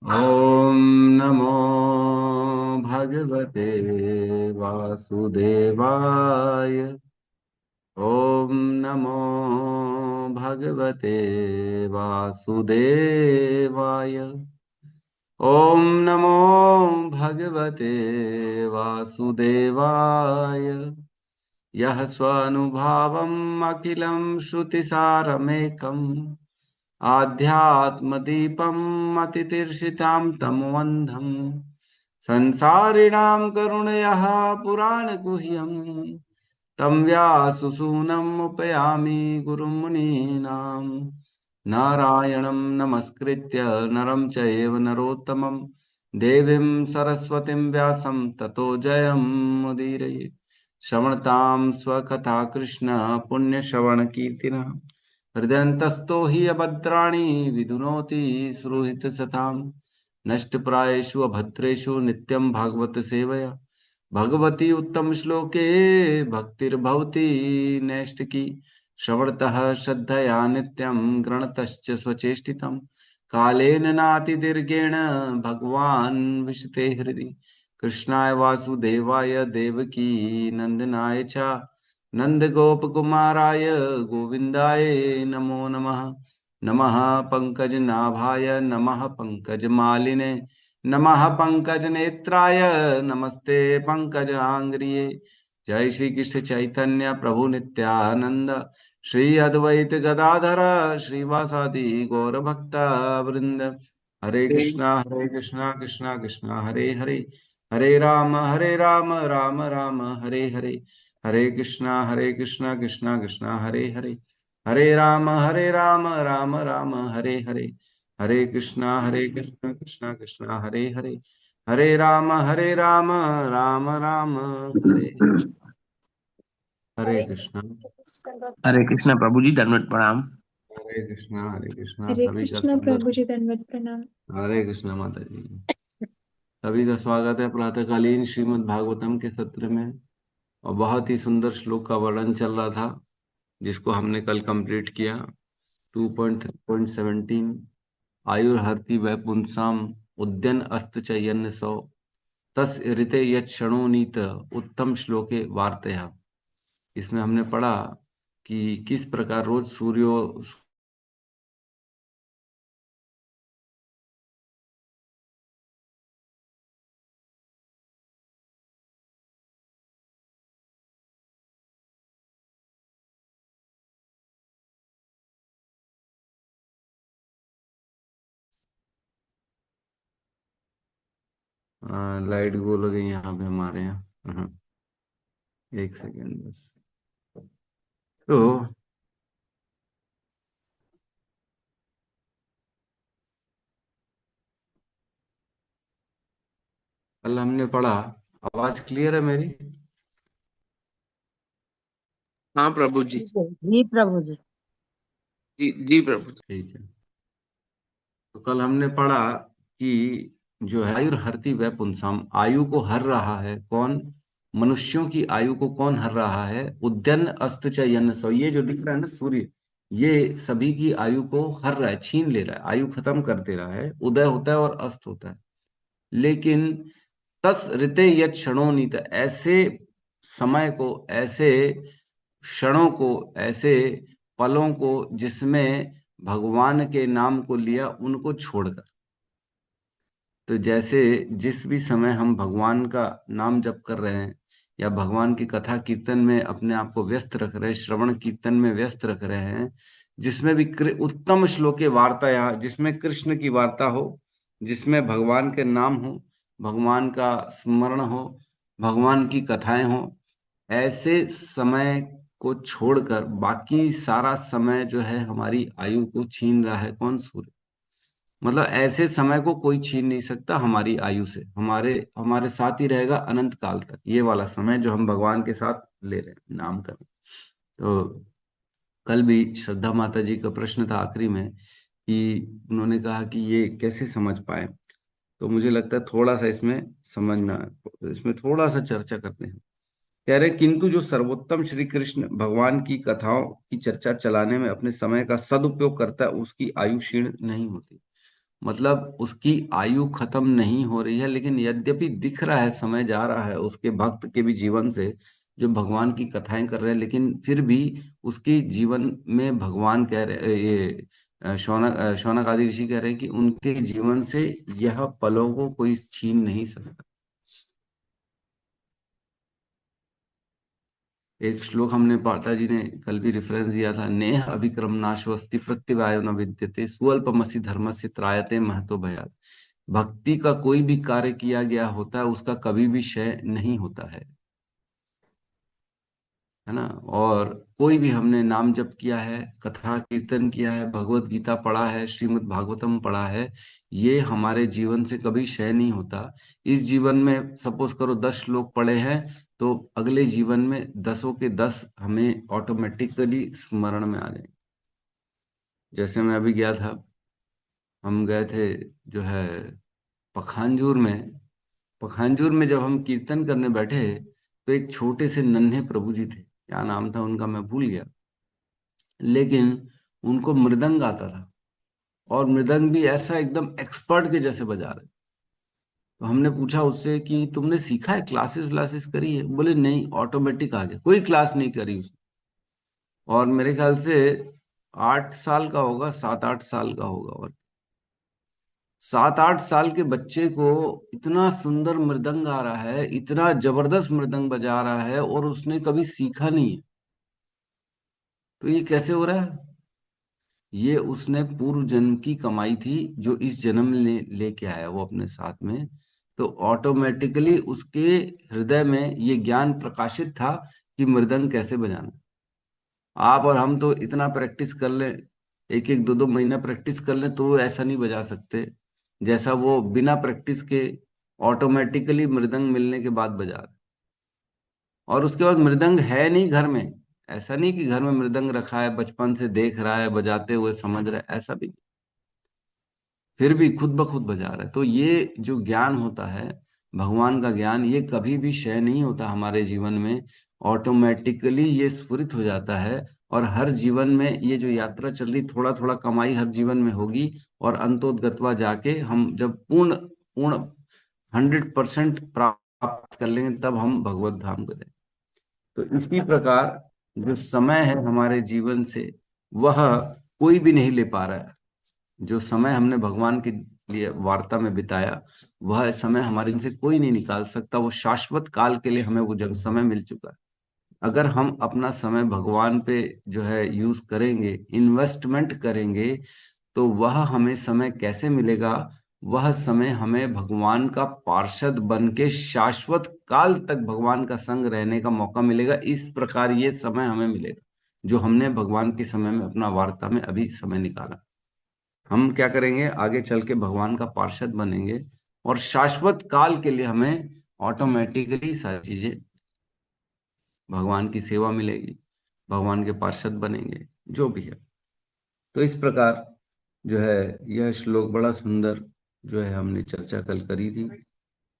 ॐ नमो भगवते वासुदेवाय। ॐ नमो भगवते वासुदेवाय। ॐ नमो भगवते वासुदेवाय। यः स्वानुभावम् अखिलं श्रुतिसारमेकम् आध्यात्मदीपम् अतितीर्षितां तमोऽन्धम् संसारिणां करुणयः पुराणगुह्यम् तं व्याससूनम् उपयामि गुरुं मुनीनां। नारायणं नमस्कृत्य नरं चैव नरोत्तमं देवीं सरस्वतीं व्यासं ततो जयमुदीरये। श्रवणतां स्वकथा कृष्ण पुण्यश्रवणकीर्तिनः हृदयन्तस्थो हि अभद्राणि विधुनोति सुहृतसतां। नष्टप्रायेषु अभद्रेषु नित्यं भागवत सेवया भगवती उत्तम श्लोके भक्तिर्भवति नैष्टिकी। श्रवणतः श्रद्धया नित्यं गृणतश्च स्वचेष्टितं कालेन नातिदीर्घेण भगवान् विशते हृदि। कृष्णाय वासुदेवाय देवकी नंदनाय च नंदगोपकुमाराय गोविन्दाय नमो नमः। नमः पंकजनाभाय नमः पंकजमालिने नमः पंकजनेत्राय नमस्ते पंकजांग्रिये। जय श्री कृष्ण चैतन्य प्रभु नित्यानंद श्री अद्वैत गदाधर श्रीवासादि गौर भक्त वृंद। हरे कृष्णा कृष्णा कृष्णा हरे हरे हरे राम राम राम हरे हरे। हरे कृष्णा कृष्णा कृष्णा हरे हरे हरे राम राम राम हरे हरे। हरे कृष्णा कृष्णा कृष्णा हरे हरे हरे राम राम राम हरे हरे कृष्णा। हरे कृष्णा प्रभु जी, दंडवत प्रणाम। हरे कृष्णा हरे सभी का कृष्ण स्वागत प्रभु है। जी, दंडवत प्रणाम। हरे कृष्णा माता जी, सभी का स्वागत है प्रातःकालीन श्रीमद् भागवतम के सत्र में। और बहुत ही सुंदर श्लोक का वर्णन चल रहा था जिसको हमने कल कंप्लीट किया। 2.3.17 आयुर्हर्ति वै पुंसाम उद्यन अस्त चयन सौ तस ऋते यत् क्षणो नीत उत्तम श्लोके वार्तया। इसमें हमने पढ़ा कि किस प्रकार रोज सूर्यो लाइट गोल हो गई यहाँ पे हमारे यहाँ। एक सेकेंड बस। तो कल हमने पढ़ा, आवाज क्लियर है मेरी? हाँ प्रभु जी। जी प्रभु जी। जी जी प्रभु जी। ठीक है। तो कल हमने पढ़ा कि जो है आयुर्हर्ति वै पुंसाम, आयु को हर रहा है कौन? मनुष्यों की आयु को कौन हर रहा है? उद्यन अस्त च यन सौ, ये जो दिख रहा है ना सूर्य, ये सभी की आयु को हर रहा है, छीन ले रहा है, आयु खत्म कर दे रहा है। उदय होता है और अस्त होता है। लेकिन तस ऋते यत् क्षणोनीत, ऐसे समय को, ऐसे क्षणों को, ऐसे पलों को जिसमें भगवान के नाम को लिया, उनको छोड़कर। तो जैसे जिस भी समय हम भगवान का नाम जप कर रहे हैं या भगवान की कथा कीर्तन में अपने आप को व्यस्त रख रहे हैं, श्रवण कीर्तन में व्यस्त रख रहे हैं, जिसमें भी उत्तम श्लोके वार्ता, या जिसमें कृष्ण की वार्ता हो, जिसमें भगवान के नाम हो, भगवान का स्मरण हो, भगवान की कथाएं हो, ऐसे समय को छोड़कर बाकी सारा समय जो है हमारी आयु को छीन रहा है कौन? सूर्य। मतलब ऐसे समय को कोई छीन नहीं सकता हमारी आयु से, हमारे हमारे साथ ही रहेगा अनंत काल तक, ये वाला समय जो हम भगवान के साथ ले रहे हैं, नाम कर रहे हैं। तो कल भी श्रद्धा माता जी का प्रश्न था आखिरी में कि उन्होंने कहा कि ये कैसे समझ पाए। तो मुझे लगता है थोड़ा सा इसमें समझना, इसमें थोड़ा सा चर्चा करते हैं। कह रहे किंतु जो सर्वोत्तम श्री कृष्ण भगवान की कथाओं की चर्चा चलाने में अपने समय का सदुपयोग करता है, उसकी आयु क्षीण नहीं होती। मतलब उसकी आयु खत्म नहीं हो रही है, लेकिन यद्यपि दिख रहा है समय जा रहा है उसके भक्त के भी जीवन से, जो भगवान की कथाएं कर रहे हैं, लेकिन फिर भी उसके जीवन में भगवान कह रहे, ये शौनक आदि ऋषि कह रहे हैं कि उनके जीवन से यह पलों को कोई छीन नहीं सकता। एक श्लोक हमने पाठा जी ने कल भी रेफरेंस दिया था, नेह अभिक्रम नाशोस्ति प्रत्यवायो न विद्यते स्वल्पमसि धर्मस्य त्रायते महतो भयात्। भक्ति का कोई भी कार्य किया गया होता है उसका कभी भी क्षय नहीं होता है ना। और कोई भी हमने नाम जप किया है, कथा कीर्तन किया है, भगवत गीता पढ़ा है, श्रीमद् भागवतम पढ़ा है, ये हमारे जीवन से कभी क्षय नहीं होता। इस जीवन में सपोज करो 10 श्लोक पढ़े हैं, तो अगले जीवन में 10 के 10 हमें ऑटोमेटिकली स्मरण में आ जाएंगे। जैसे मैं अभी गया था, हम गए थे जो है पखानजूर में। पखानजूर में जब हम कीर्तन करने बैठे, तो एक छोटे से नन्हे प्रभु जी थे, क्या नाम था उनका मैं भूल गया, लेकिन उनको मृदंग आता था, और मृदंग भी ऐसा एकदम एक्सपर्ट के जैसे बजा रहे। तो हमने पूछा उससे कि तुमने सीखा है, क्लासेस व्लासेस करी है? बोले नहीं, ऑटोमेटिक आ गया, कोई क्लास नहीं करी उसने। और मेरे ख्याल से 8 साल का होगा, 7-8 साल का होगा। और 7-8 साल के बच्चे को इतना सुंदर मृदंग आ रहा है, इतना जबरदस्त मृदंग बजा रहा है, और उसने कभी सीखा नहीं है। तो ये कैसे हो रहा है? ये उसने पूर्व जन्म की कमाई थी, जो इस जन्म में लेके आया वो अपने साथ में। तो ऑटोमेटिकली उसके हृदय में ये ज्ञान प्रकाशित था कि मृदंग कैसे बजाना। आप और हम तो इतना प्रैक्टिस कर लें, 1-1 2-2 महीना प्रैक्टिस कर लें, तो वो ऐसा नहीं बजा सकते जैसा वो बिना प्रैक्टिस के ऑटोमेटिकली मृदंग मिलने के बाद बजा रहे। और उसके बाद मृदंग है नहीं घर में, ऐसा नहीं कि घर में मृदंग रखा है, बचपन से देख रहा है, बजाते हुए समझ रहा है, ऐसा भी, फिर भी खुद ब खुद बजा रहा है। तो ये जो ज्ञान होता है, भगवान का ज्ञान, ये कभी भी क्षय नहीं होता हमारे जीवन में, ऑटोमेटिकली ये स्फुरित हो जाता है। और हर जीवन में ये जो यात्रा चल रही, थोड़ा थोड़ा कमाई हर जीवन में होगी, और अंतोदगत्वा जाके हम जब पूर्ण पूर्ण 100% प्राप्त कर लेंगे, तब हम भगवत धाम को जाएंगे। तो इसी प्रकार जो समय है हमारे जीवन से, वह कोई भी नहीं ले पा रहा है। जो समय हमने भगवान के लिए वार्ता में बिताया, वह समय हमारे इनसे कोई नहीं निकाल सकता। वो शाश्वत काल के लिए हमें वो जब समय मिल चुका है। अगर हम अपना समय भगवान पे जो है यूज करेंगे, इन्वेस्टमेंट करेंगे, तो वह हमें समय कैसे मिलेगा? वह समय हमें भगवान का पार्षद बन के शाश्वत काल तक भगवान का संग रहने का मौका मिलेगा। इस प्रकार ये समय हमें मिलेगा, जो हमने भगवान के समय में अपना वार्ता में अभी समय निकाला। हम क्या करेंगे, आगे चल के भगवान का पार्षद बनेंगे, और शाश्वत काल के लिए हमें ऑटोमेटिकली सारी चीजें, भगवान की सेवा मिलेगी, भगवान के पार्षद बनेंगे, जो भी है। तो इस प्रकार जो है यह श्लोक बड़ा सुंदर जो है हमने चर्चा कल करी थी।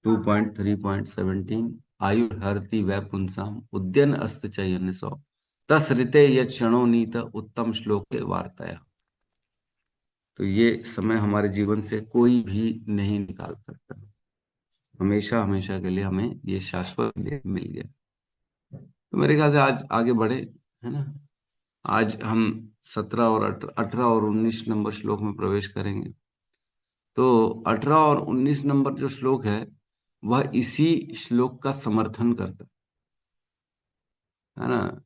2.3.17 आयु हरति वै पुंसाम उद्यन अस्त चयन सौ तस ऋते यत क्षणो नीत उत्तम श्लोके वार्ताया। तो ये समय हमारे जीवन से कोई भी नहीं निकाल सकता, हमेशा हमेशा के लिए हमें ये शाश्वत मिल गया। तो मेरे ख्याल से आज आगे बढ़े, है ना। आज हम 17 और 18 और 19 नंबर श्लोक में प्रवेश करेंगे। तो 18 और 19 नंबर जो श्लोक है, वह इसी श्लोक का समर्थन करता है ना।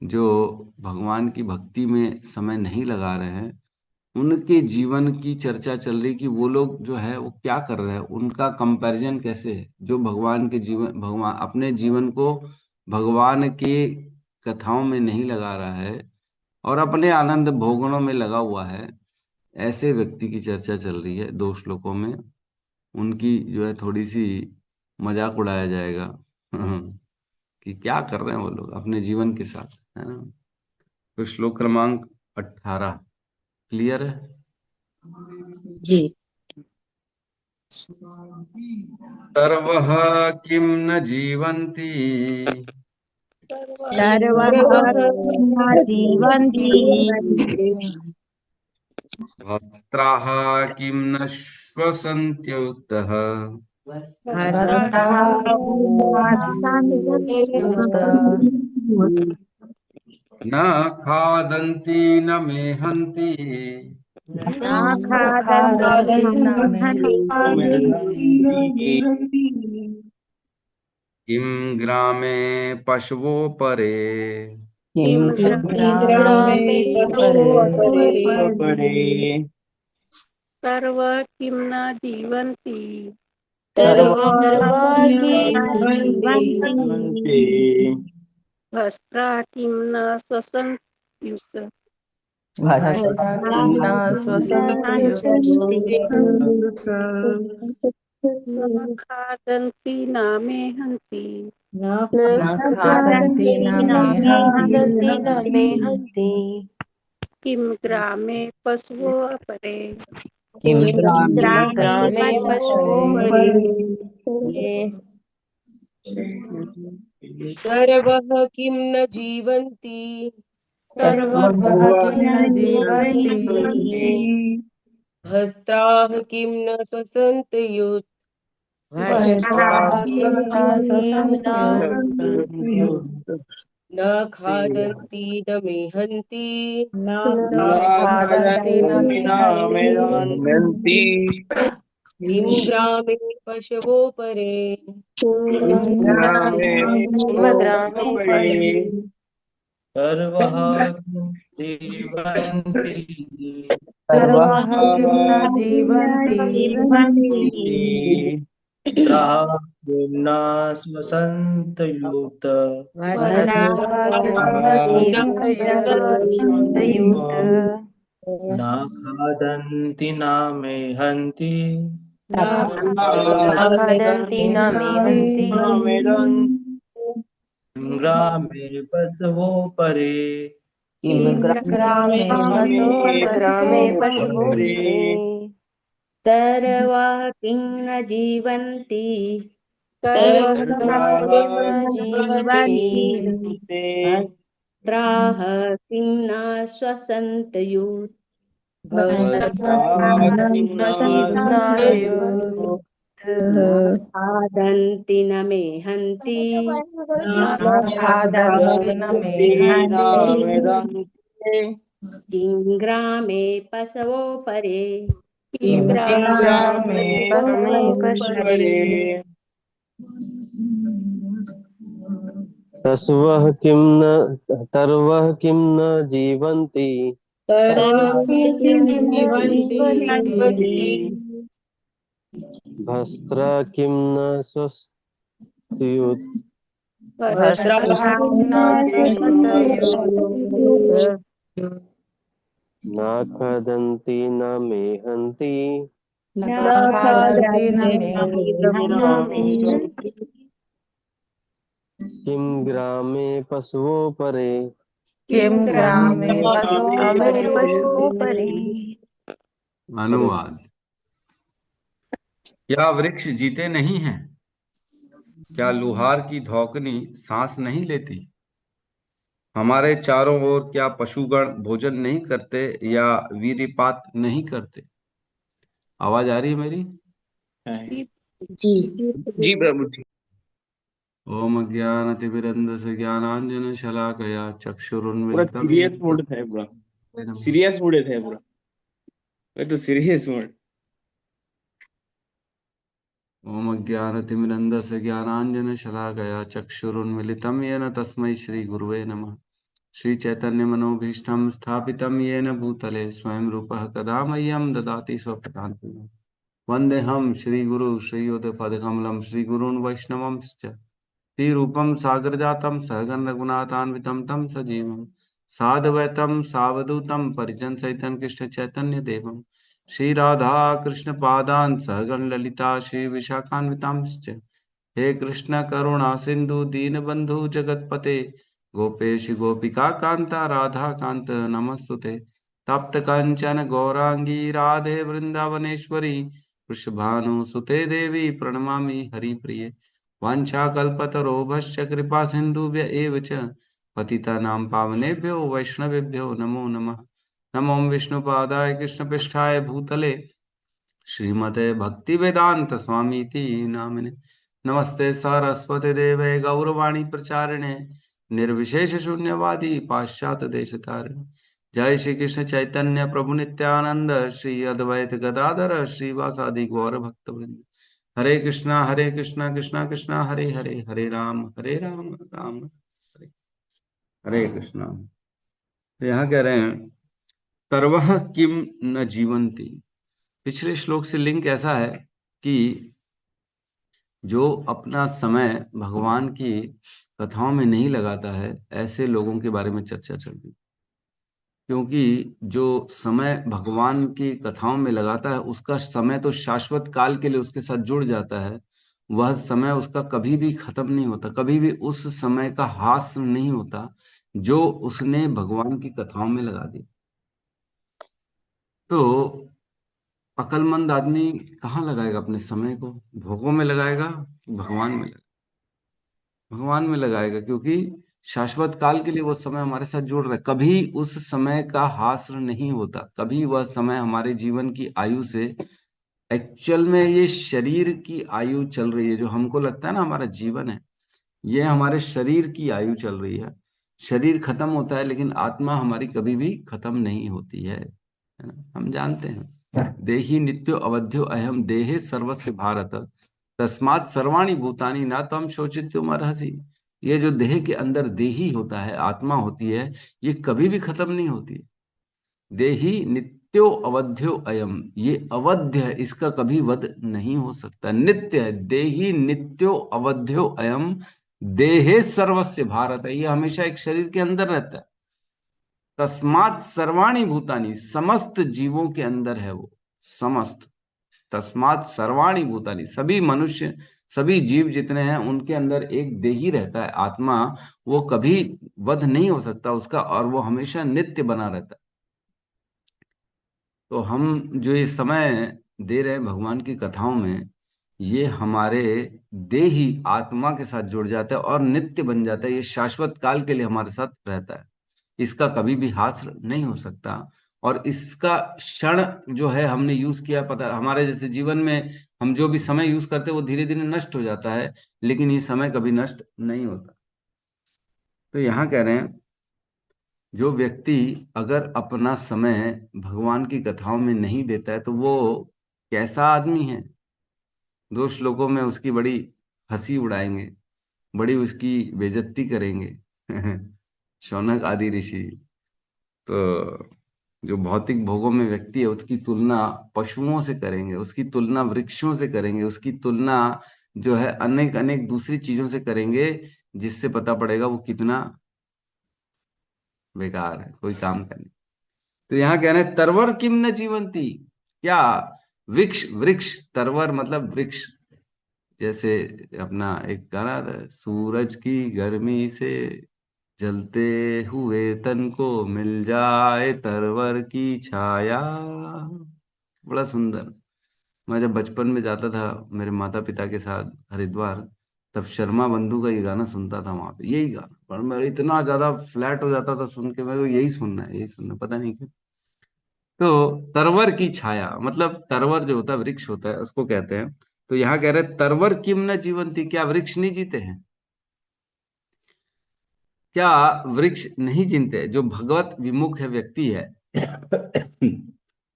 जो भगवान की भक्ति में समय नहीं लगा रहे हैं, उनके जीवन की चर्चा चल रही कि वो लोग जो है वो क्या कर रहे हैं, उनका कंपैरिजन कैसे है। जो भगवान के जीवन, भगवान अपने जीवन को भगवान के कथाओं में नहीं लगा रहा है, और अपने आनंद भोगनों में लगा हुआ है, ऐसे व्यक्ति की चर्चा चल रही है 2 श्लोकों में। उनकी जो है थोड़ी सी मजाक उड़ाया जाएगा कि क्या कर रहे हैं वो लोग अपने जीवन के साथ, है ना। तो श्लोक क्रमांक 18 क्लियर है? जी। सर्वः किं न जीवन्ति सर्वः न जीवन्ति भस्त्राः किं न श्वसन्त्युतः न खादन्ति न मेहन्ति किं ग्रामे पशवो परे। सर्व किं न जीवन्ति भस्त्रा किं न श्वसन्त्युत न खादन्ति न मेहन्ति किं ग्रामे पशवो अपरे। सर्वः किं न जीवन्ति भस्त्राः किं न श्वसन्त्युत न खादन्ति न मेहन्ति किं ग्रामे पशवो परे। सर्वः जीवन्ति भस्त्राः न श्वसन्तयुत न खादन्ति न मेहन्ति ग्रामे पशवो परे। सर्वा किं न जीवन्ति भस्त्राः किं न श्वसन्तयुत खादन्ति न मेहन्ति किं ग्रामे पशवो परे। सर्वः किं न जीवन्ति भस्त्रा किं न श्वसन्त्युत न खादन्ति न मेहन्ति किं ग्रामे पशवो परे। अनुवाद। क्या वृक्ष जीते नहीं हैं? क्या लुहार की धौकनी सांस नहीं लेती? हमारे चारों ओर क्या पशुगण भोजन नहीं करते या वीर्यपात नहीं करते? आवाज आ रही है मेरी? जी प्रभु जी। ओम अज्ञानतिमिरन्धस्य ज्ञानांजन शलाकया पूरा चक्षुरुन्मिलितं सीरियस मोड था पूरा सीरियस मोड था पूरा मैं तो सीरियस मोड। ओम अज्ञानतिमिरन्धस्य ज्ञानांजन शलाकया चक्षुरुन्मिलितं येन तस्मै श्री गुरुवे नमः। श्री चैतन्य मनोभीष्टं स्थापितं येन भूतले स्वयं रूपः कदा मह्यं ददाति स्वपदान्तिकम्। वन्देऽहं श्रीगुरु श्रीयुतपदकमलं श्रीगुरून् वैष्णवंश्च श्रीरूपं सागरजातं सहगण रघुनाथान्वितं तं सजीवं साद्वैतं सावधूतं परिजन सहितं कृष्ण चैतन्य देवं श्री राधा कृष्ण पादान् सहगण ललिता श्री विशाखान्वितांश्च। हे कृष्ण करुणा सिंधु दीनबंधु जगतपते गोपेश गोपिका कांता राधा कांत नमस्तुते। तप्त कंचन गौरांगी राधे वृंदावनेश्वरी वृषभानुसुते देवी प्रणमामि हरिप्रिये। वाञ्छाकल्पतरोभश्च कृपा सिन्धुभ्य एव च पतितानां पावनेभ्यो वैष्णवेभ्यो नमो नमः। नमो विष्णुपादाय कृष्णपृष्ठाय भूतले श्रीमते भक्ति वेदांत स्वामीति नामिने। नमस्ते सरस्वती देवे गौरवाणी प्रचारिणे निर्विशेष शून्यवादी पाश्चात्य देश तारिणे। जय श्री कृष्ण चैतन्य प्रभु नित्यानंद श्री अद्वैत गदाधर श्रीवासादि गौर भक्तवृंद। हरे कृष्णा कृष्णा कृष्णा हरे हरे, हरे राम राम हरे हरे कृष्णा। तो यहाँ कह रहे हैं सर्वः किम न जीवन्ति। पिछले श्लोक से लिंक ऐसा है कि जो अपना समय भगवान की कथाओं में नहीं लगाता है, ऐसे लोगों के बारे में चर्चा चल रही। क्योंकि जो समय भगवान की कथाओं में लगाता है, उसका समय तो शाश्वत काल के लिए उसके साथ जुड़ जाता है। वह समय उसका कभी भी खत्म नहीं होता, कभी भी उस समय का हास नहीं होता जो उसने भगवान की कथाओं में लगा दी। तो अक्लमंद आदमी कहाँ लगाएगा अपने समय को? भोगों में लगाएगा, भगवान में लगाएगा? भगवान में लगाएगा, क्योंकि शाश्वत काल के लिए वो समय हमारे साथ जुड़ रहा है। कभी उस समय का हास्र नहीं होता, कभी वह समय हमारे जीवन की आयु से, एक्चुअल में ये शरीर की आयु चल रही है। जो हमको लगता है ना हमारा जीवन है, ये हमारे शरीर की आयु चल रही है। शरीर खत्म होता है, लेकिन आत्मा हमारी कभी भी खत्म नहीं होती है ना? हम जानते हैं देही नित्यो अवध्यो अहम देहे सर्वस्य भारत तस्मात् सर्वाणि भूतानि न त्वं शोचितुम अर्हसि। ये जो देह के अंदर देही होता है, आत्मा होती है, ये कभी भी खत्म नहीं होती। देही नित्यो अवध्यो अयम, ये अवध्य है, इसका कभी वध नहीं हो सकता, नित्य है। देही नित्यो अवध्यो अयम देहे सर्वस्य भारत है, ये हमेशा एक शरीर के अंदर रहता है। तस्मात् सर्वाणि भूतानि, समस्त जीवों के अंदर है वो, समस्त। तस्मात् सर्वाणि भूतानि, सभी मनुष्य, सभी जीव जितने हैं उनके अंदर एक देही रहता है, आत्मा। वो कभी वध नहीं हो सकता उसका, और वो हमेशा नित्य बना रहता है। तो हम जो ये समय दे रहे हैं भगवान की कथाओं में, ये हमारे देही आत्मा के साथ जुड़ जाता है और नित्य बन जाता है। ये शाश्वत काल के लिए हमारे साथ रहता है, इसका कभी भी हास्र नहीं हो सकता। और इसका क्षण जो है हमने यूज किया, पता हमारे जैसे जीवन में हम जो भी समय यूज करते हैं वो धीरे धीरे नष्ट हो जाता है, लेकिन ये समय कभी नष्ट नहीं होता। तो यहाँ कह रहे हैं जो व्यक्ति अगर अपना समय भगवान की कथाओं में नहीं देता है तो वो कैसा आदमी है? दो श्लोकों में उसकी बड़ी हंसी उड़ाएंगे, बड़ी उसकी बेइज्जती करेंगे शौनक आदि ऋषि। तो जो भौतिक भोगों में व्यक्ति है, उसकी तुलना पशुओं से करेंगे, उसकी तुलना वृक्षों से करेंगे, उसकी तुलना जो है अनेक अनेक दूसरी चीजों से करेंगे, जिससे पता पड़ेगा वो कितना बेकार है, कोई काम करने। तो यहाँ कह रहे हैं तरवर किम न जीवंती। क्या वृक्ष, वृक्ष तरवर मतलब वृक्ष, जैसे अपना एक गाना था, सूरज की गर्मी से जलते हुए तन को मिल जाए तरवर की छाया। बड़ा सुंदर। मैं जब बचपन में जाता था मेरे माता पिता के साथ हरिद्वार, तब शर्मा बंधु का ये गाना सुनता था वहां पे, यही गाना। पर मैं इतना ज्यादा फ्लैट हो जाता था सुन के, मेरे को यही सुनना है, यही सुनना, पता नहीं क्यों। तो तरवर की छाया मतलब तरवर जो होता है, वृक्ष होता है, उसको कहते हैं। तो यहाँ कह रहे तरवर किम न जीवंती, क्या वृक्ष नहीं जीते हैं? क्या वृक्ष नहीं जीते? जो भगवत विमुख है व्यक्ति है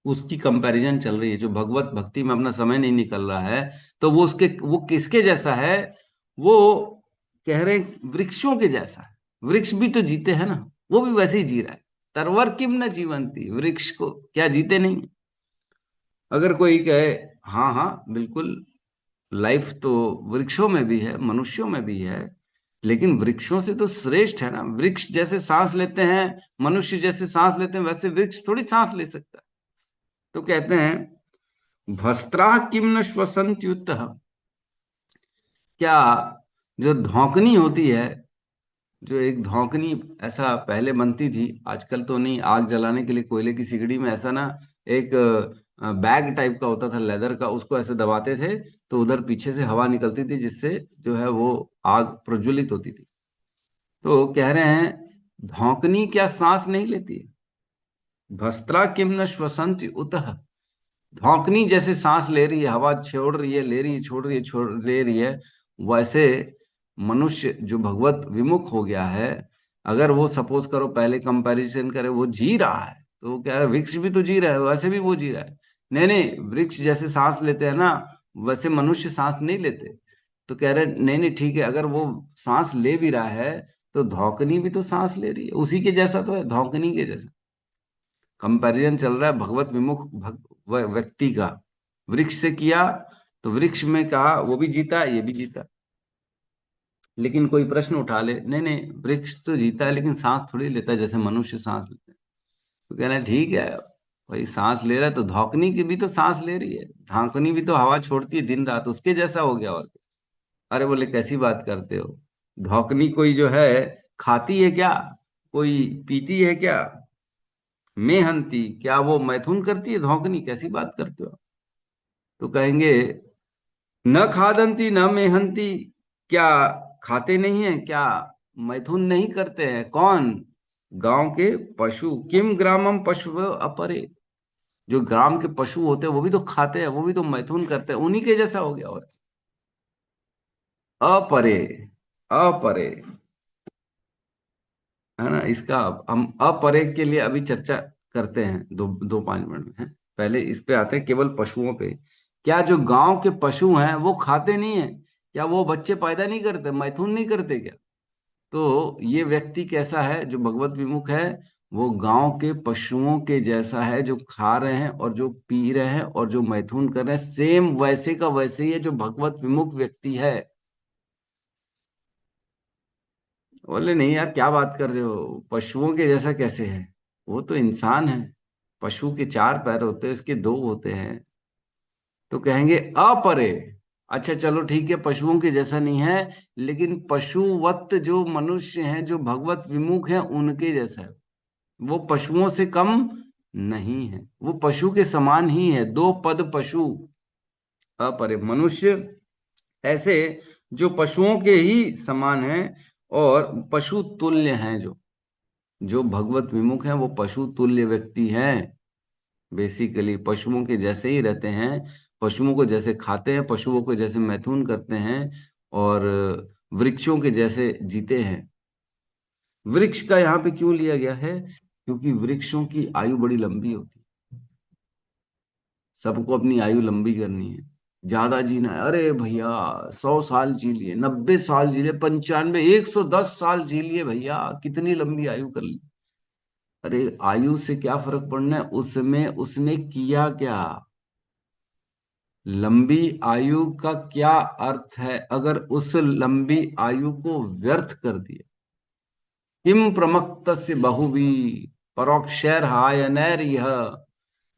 उसकी कंपैरिजन चल रही है। जो भगवत भक्ति में अपना समय नहीं निकल रहा है, तो वो किसके जैसा है? वो कह रहे हैं वृक्षों के जैसा है। वृक्ष भी तो जीते हैं ना, वो भी वैसे ही जी रहा है। तरवर किम न जीवंती, वृक्ष को क्या जीते नहीं? अगर कोई कहे हाँ हाँ बिल्कुल, लाइफ तो वृक्षों में भी है, मनुष्यों में भी है, लेकिन वृक्षों से तो श्रेष्ठ है ना। वृक्ष जैसे सांस लेते हैं, मनुष्य जैसे सांस लेते हैं, वैसे वृक्ष थोड़ी सांस ले सकता है। तो कहते हैं भस्त्रा किम न श्वसंत्युत, क्या जो धौंकनी होती है, जो एक धौंकनी ऐसा पहले बनती थी, आजकल तो नहीं, आग जलाने के लिए कोयले की सिगड़ी में ऐसा ना एक बैग टाइप का होता था लेदर का, उसको ऐसे दबाते थे तो उधर पीछे से हवा निकलती थी, जिससे जो है वो आग प्रज्वलित होती थी। तो कह रहे हैं धौंकनी क्या सांस नहीं लेती है? भस्त्रा किम न श्वसंति उतः। धौंकनी जैसे सांस ले रही है, हवा छोड़ रही है, ले रही है, छोड़ रही है, छोड़ ले रही है, वैसे मनुष्य जो भगवत विमुख हो गया है, अगर वो सपोज करो पहले कंपैरिजन करे, वो जी रहा है तो वो कह रहा है वृक्ष भी तो जी रहा है, वैसे भी वो जी रहा है। नहीं नहीं, वृक्ष जैसे सांस लेते हैं ना, वैसे मनुष्य सांस नहीं लेते। तो कह रहे नहीं नहीं ठीक है, अगर वो सांस ले भी रहा है तो धौंकनी भी तो सांस ले रही है, उसी के जैसा तो है, धौंकनी के जैसा। कंपैरिजन चल रहा है भगवत विमुख व्यक्ति का वृक्ष से किया, तो वृक्ष में कहा वो भी जीता ये भी जीता। लेकिन कोई प्रश्न उठा ले, नहीं नहीं वृक्ष तो जीता है लेकिन सांस थोड़ी लेता है जैसे मनुष्य सांस लेते हैं। तो कहना है ठीक है भाई, सांस ले रहा है तो धौंकनी की भी तो सांस ले रही है, धौंकनी भी तो हवा छोड़ती है दिन रात, उसके जैसा हो गया और क्या। अरे बोले कैसी बात करते हो, धौंकनी कोई जो है खाती है क्या, कोई पीती है क्या, मेहनती क्या वो मैथुन करती है धौंकनी, कैसी बात करते हो। तो कहेंगे न खादंती न मेहनती, क्या खाते नहीं है क्या, मैथुन नहीं करते हैं, कौन, गांव के पशु। किम ग्रामम पशु अपरे, जो ग्राम के पशु होते हैं वो भी तो खाते हैं, वो भी तो मैथुन करते हैं, उन्हीं के जैसा हो गया। और अपरे, अपरे, है ना, इसका हम अपरे के लिए अभी चर्चा करते हैं, दो दो 5 मिनट में है। पहले इस पे आते हैं केवल पशुओं पे। क्या जो गांव के पशु हैं वो खाते नहीं है क्या, वो बच्चे पैदा नहीं करते, मैथुन नहीं करते क्या। तो ये व्यक्ति कैसा है जो भगवत विमुख है, वो गांव के पशुओं के जैसा है, जो खा रहे हैं और जो पी रहे हैं और जो मैथुन कर रहे हैं, सेम वैसे का वैसे ही है जो भगवत विमुख व्यक्ति है। बोले नहीं यार क्या बात कर रहे हो, पशुओं के जैसा कैसे है, वो तो इंसान है, पशु के 4 पैर होते हैं इसके 2 होते हैं। तो कहेंगे अपरे, अच्छा चलो ठीक है पशुओं के जैसा नहीं है, लेकिन पशुवत जो मनुष्य हैं जो भगवत विमुख हैं उनके जैसा है, वो पशुओं से कम नहीं है, वो पशु के समान ही है, 2 पद पशु। अपरे मनुष्य ऐसे जो पशुओं के ही समान है और पशु तुल्य हैं, जो जो भगवत विमुख हैं वो पशु तुल्य व्यक्ति हैं। बेसिकली पशुओं के जैसे ही रहते हैं, पशुओं को जैसे खाते हैं, पशुओं को जैसे मैथुन करते हैं, और वृक्षों के जैसे जीते हैं। वृक्ष का यहाँ पे क्यों लिया गया है, क्योंकि वृक्षों की आयु बड़ी लंबी होती है, सबको अपनी आयु लंबी करनी है, ज्यादा जीना है। अरे भैया 100 साल जी लिए, 90 साल जी लिए, 95, 110 साल जी लिए भैया, कितनी लंबी आयु कर ली। अरे आयु से क्या फर्क पड़ना है, उसमें उसने किया क्या, लंबी आयु का क्या अर्थ है अगर उस लंबी आयु को व्यर्थ कर दिया। किम प्रमक्तस्य बहुवी परोक्षैर्हायनैरिह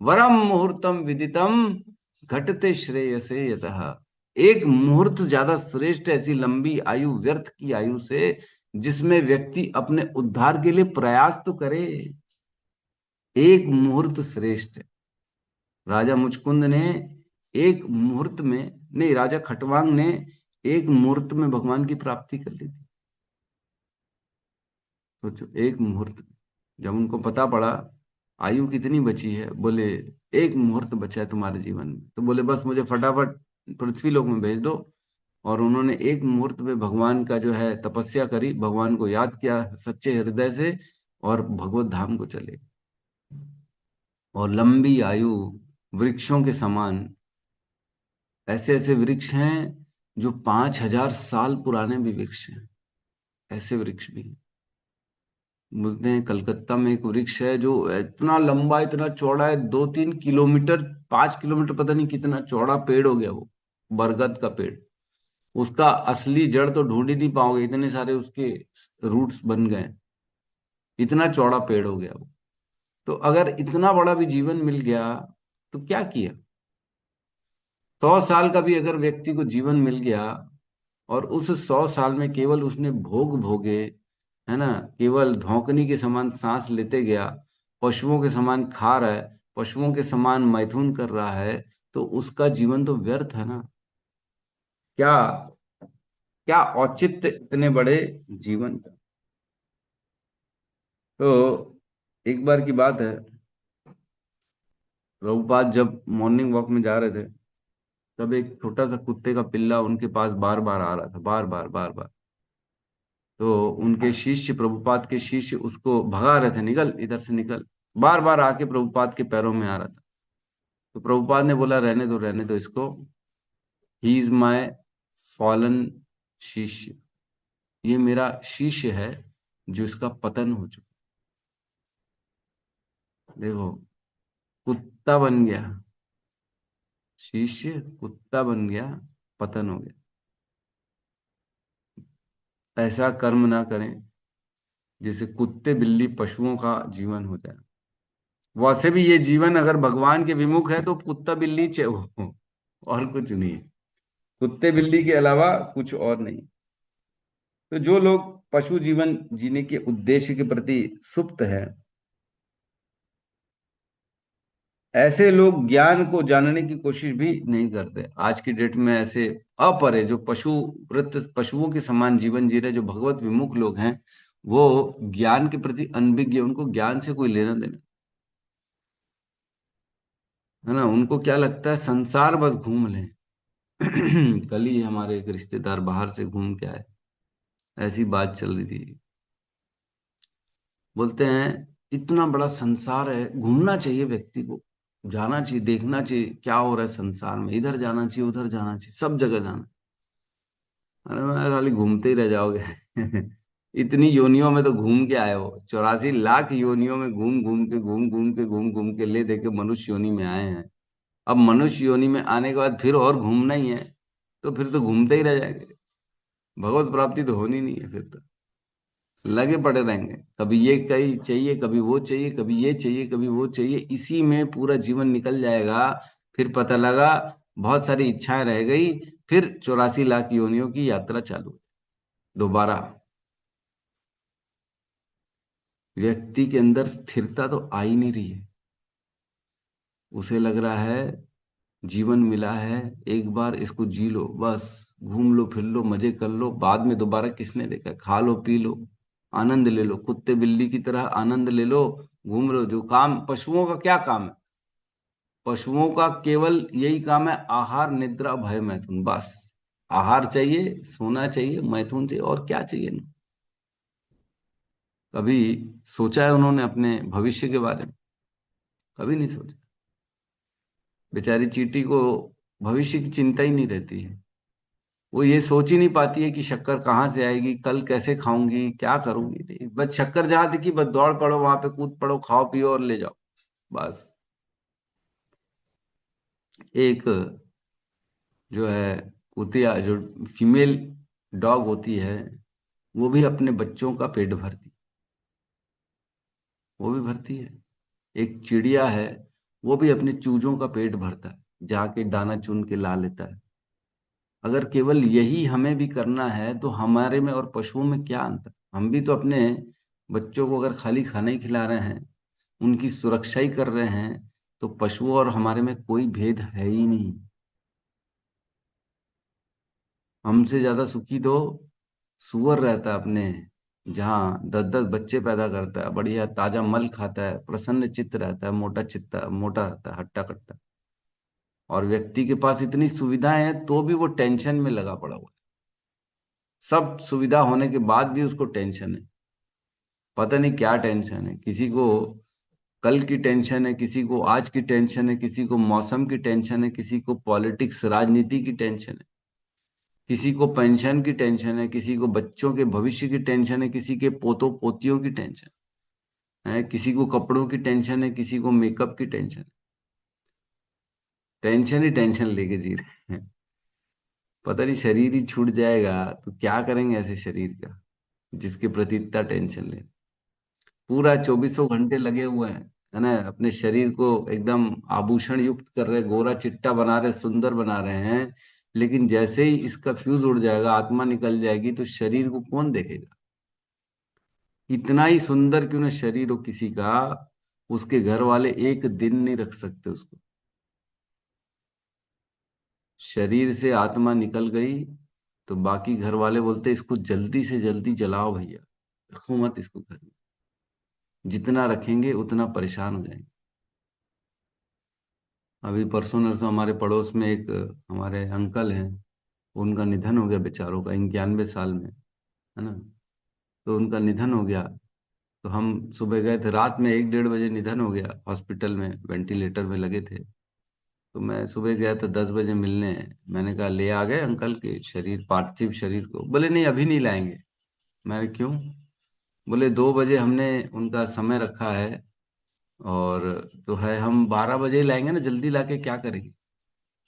वरम मुहूर्तम विदितम घटते श्रेयसे यतः। एक मुहूर्त ज्यादा श्रेष्ठ, ऐसी लंबी आयु व्यर्थ की आयु से जिसमें व्यक्ति अपने उद्धार के लिए प्रयास तो करे, एक मुहूर्त श्रेष्ठ है। राजा मुचकुंद ने एक मुहूर्त में, नहीं राजा खटवांग ने एक मुहूर्त में भगवान की प्राप्ति कर ली थी। सोचो एक मुहूर्त में, जब उनको पता पड़ा आयु कितनी बची है, बोले एक मुहूर्त बचा है तुम्हारे जीवन में, तो बोले बस मुझे फटाफट पृथ्वी लोक में भेज दो। और उन्होंने एक मुहूर्त में भगवान का जो है तपस्या करी, भगवान को याद किया सच्चे हृदय से, और भगवत धाम को चले। और लंबी आयु वृक्षों के समान, ऐसे ऐसे वृक्ष हैं जो 5,000 साल पुराने भी वृक्ष हैं, ऐसे वृक्ष भी हैं। बोलते हैं कलकत्ता में एक वृक्ष है जो इतना लंबा इतना चौड़ा है, 2-3 किलोमीटर, 5 किलोमीटर, पता नहीं कितना चौड़ा पेड़ हो गया वो, बरगद का पेड़। उसका असली जड़ तो ढूंढ ही नहीं पाओगे, इतने सारे उसके रूट्स बन गए, इतना चौड़ा पेड़ हो गया वो। तो अगर इतना बड़ा भी जीवन मिल गया तो क्या किया, 100 साल का भी अगर व्यक्ति को जीवन मिल गया और उस 100 साल में केवल उसने भोग भोगे, है ना, केवल धौंकनी के समान सांस लेते गया, पशुओं के समान खा रहा है, पशुओं के समान मैथुन कर रहा है, तो उसका जीवन तो व्यर्थ है ना। क्या क्या औचित्य इतने बड़े जीवन का। तो एक बार की बात है, प्रभुपाद जब मॉर्निंग वॉक में जा रहे थे, तब एक छोटा सा कुत्ते का पिल्ला उनके पास बार बार आ रहा था, बार बार बार बार। तो उनके शिष्य, प्रभुपाद के शिष्य उसको भगा रहे थे, निकल इधर से निकल। बार बार आके प्रभुपाद के पैरों में आ रहा था। तो प्रभुपाद ने बोला, रहने दो इसको, ही इज माई फॉलन शिष्य, ये मेरा शिष्य है जो इसका पतन हो चुका। देखो, कुत्ता बन गया शिष्य, कुत्ता बन गया, पतन हो गया। ऐसा कर्म ना करें जिससे कुत्ते बिल्ली पशुओं का जीवन हो जाए। वैसे भी ये जीवन अगर भगवान के विमुख है तो कुत्ता बिल्ली और कुछ नहीं है, कुत्ते बिल्ली के अलावा कुछ और नहीं। तो जो लोग पशु जीवन जीने के उद्देश्य के प्रति सुप्त है, ऐसे लोग ज्ञान को जानने की कोशिश भी नहीं करते। आज की डेट में ऐसे अपरे जो पशुओं के समान जीवन जी रहे, जो भगवत विमुख लोग हैं, वो ज्ञान के प्रति अनभिज्ञ, उनको ज्ञान से कोई लेना देना है ना। उनको क्या लगता है, संसार बस घूम लें। कल ही हमारे एक रिश्तेदार बाहर से घूम के आए, ऐसी बात चल रही थी। बोलते हैं इतना बड़ा संसार है, घूमना चाहिए व्यक्ति को, जाना चाहिए, देखना चाहिए क्या हो रहा है संसार में, इधर जाना चाहिए, उधर जाना चाहिए, सब जगह जाना। अरे मैं, खाली घूमते ही रह जाओगे। इतनी योनियों में तो घूम के आए हो, 84 लाख योनियों में घूम घूम के ले दे के मनुष्य योनि में आए हैं। अब मनुष्य योनि में आने के बाद फिर और घूमना ही है, तो फिर तो घूमते ही रह जाएंगे, भगवत प्राप्ति तो होनी नहीं है। फिर तो लगे पड़े रहेंगे, कभी ये कहीं चाहिए, कभी वो चाहिए, कभी ये चाहिए, कभी वो चाहिए, इसी में पूरा जीवन निकल जाएगा। फिर पता लगा बहुत सारी इच्छाएं रह गई, फिर 84 लाख योनियों की यात्रा चालू दोबारा। व्यक्ति के अंदर स्थिरता तो आ ही नहीं रही है। उसे लग रहा है जीवन मिला है, एक बार इसको जी लो, बस घूम लो, फिर लो, मजे कर लो, बाद में दोबारा किसने देखा, खा लो, पी लो, आनंद ले लो, कुत्ते बिल्ली की तरह आनंद ले लो, घूम लो। जो काम पशुओं का क्या काम है, पशुओं का केवल यही काम है, आहार, निद्रा, भय, मैथुन, बस। आहार चाहिए, सोना चाहिए, मैथुन चाहिए, और क्या चाहिए ना। कभी सोचा है उन्होंने अपने भविष्य के बारे में? कभी नहीं सोचा। बेचारी चींटी को भविष्य की चिंता ही नहीं रहती है। वो ये सोच ही नहीं पाती है कि शक्कर कहाँ से आएगी, कल कैसे खाऊंगी, क्या करूंगी। नहीं, बस शक्कर जहां दिखी, बस दौड़ पड़ो, वहां पे कूद पड़ो, खाओ पियो और ले जाओ, बस। एक जो है कुतिया, जो फीमेल डॉग होती है, वो भी अपने बच्चों का पेट भरती, वो भी भरती है। एक चिड़िया है, वो भी अपने चूजों का पेट भरता है, जाके दाना चुन के ला लेता है। अगर केवल यही हमें भी करना है तो हमारे में और पशुओं में क्या अंतर। हम भी तो अपने बच्चों को अगर खाली खाना ही खिला रहे हैं, उनकी सुरक्षा ही कर रहे हैं, तो पशुओं और हमारे में कोई भेद है ही नहीं। हमसे ज्यादा सुखी तो सुअर रहता है अपने, जहाँ 10-10 बच्चे पैदा करता है, बढ़िया ताजा मल खाता है, प्रसन्न चित्त रहता है, मोटा चित्ता, मोटा रहता है, हट्टा कट्टा। और व्यक्ति के पास इतनी सुविधाएं हैं तो भी वो टेंशन में लगा पड़ा हुआ है। सब सुविधा होने के बाद भी उसको टेंशन है, पता नहीं क्या टेंशन है। किसी को कल की टेंशन है, किसी को आज की टेंशन है, किसी को मौसम की टेंशन है, किसी को पॉलिटिक्स, राजनीति की टेंशन है, किसी को पेंशन की टेंशन है, किसी को बच्चों के भविष्य की टेंशन है, किसी के पोतों पोतियों की टेंशन है, किसी को कपड़ों की टेंशन है, किसी को मेकअप की टेंशन है। टेंशन ही टेंशन लेके जी रहे हैं। पता नहीं शरीर ही छूट जाएगा तो क्या करेंगे ऐसे शरीर का, जिसके प्रति इतना टेंशन ले। पूरा 24 घंटे लगे हुए हैं, है ना, अपने शरीर को एकदम आभूषण युक्त कर रहे, गोरा चिट्टा बना रहे, सुंदर बना रहे हैं। लेकिन जैसे ही इसका फ्यूज उड़ जाएगा, आत्मा निकल जाएगी, तो शरीर को कौन देखेगा। इतना ही सुंदर क्यों ना शरीर हो किसी का, उसके घर वाले एक दिन नहीं रख सकते उसको। शरीर से आत्मा निकल गई तो बाकी घर वाले बोलते इसको जल्दी से जल्दी जलाओ भैया, रखो मत इसको घर में, जितना रखेंगे उतना परेशान हो जाएंगे। अभी परसों नरसों हमारे पड़ोस में एक हमारे अंकल हैं, उनका निधन हो गया बेचारों का, 91 साल में, है ना। तो उनका निधन हो गया, तो हम सुबह गए थे, रात में 1-1:30 बजे निधन हो गया, हॉस्पिटल में वेंटिलेटर में लगे थे। तो मैं सुबह गया था 10 बजे मिलने। मैंने कहा ले आ गए अंकल के शरीर, पार्थिव शरीर को? बोले नहीं अभी नहीं लाएंगे। मैंने क्यों? बोले 2 बजे हमने उनका समय रखा है, और तो है हम 12 बजे ही लाएंगे ना, जल्दी लाके क्या करेंगे?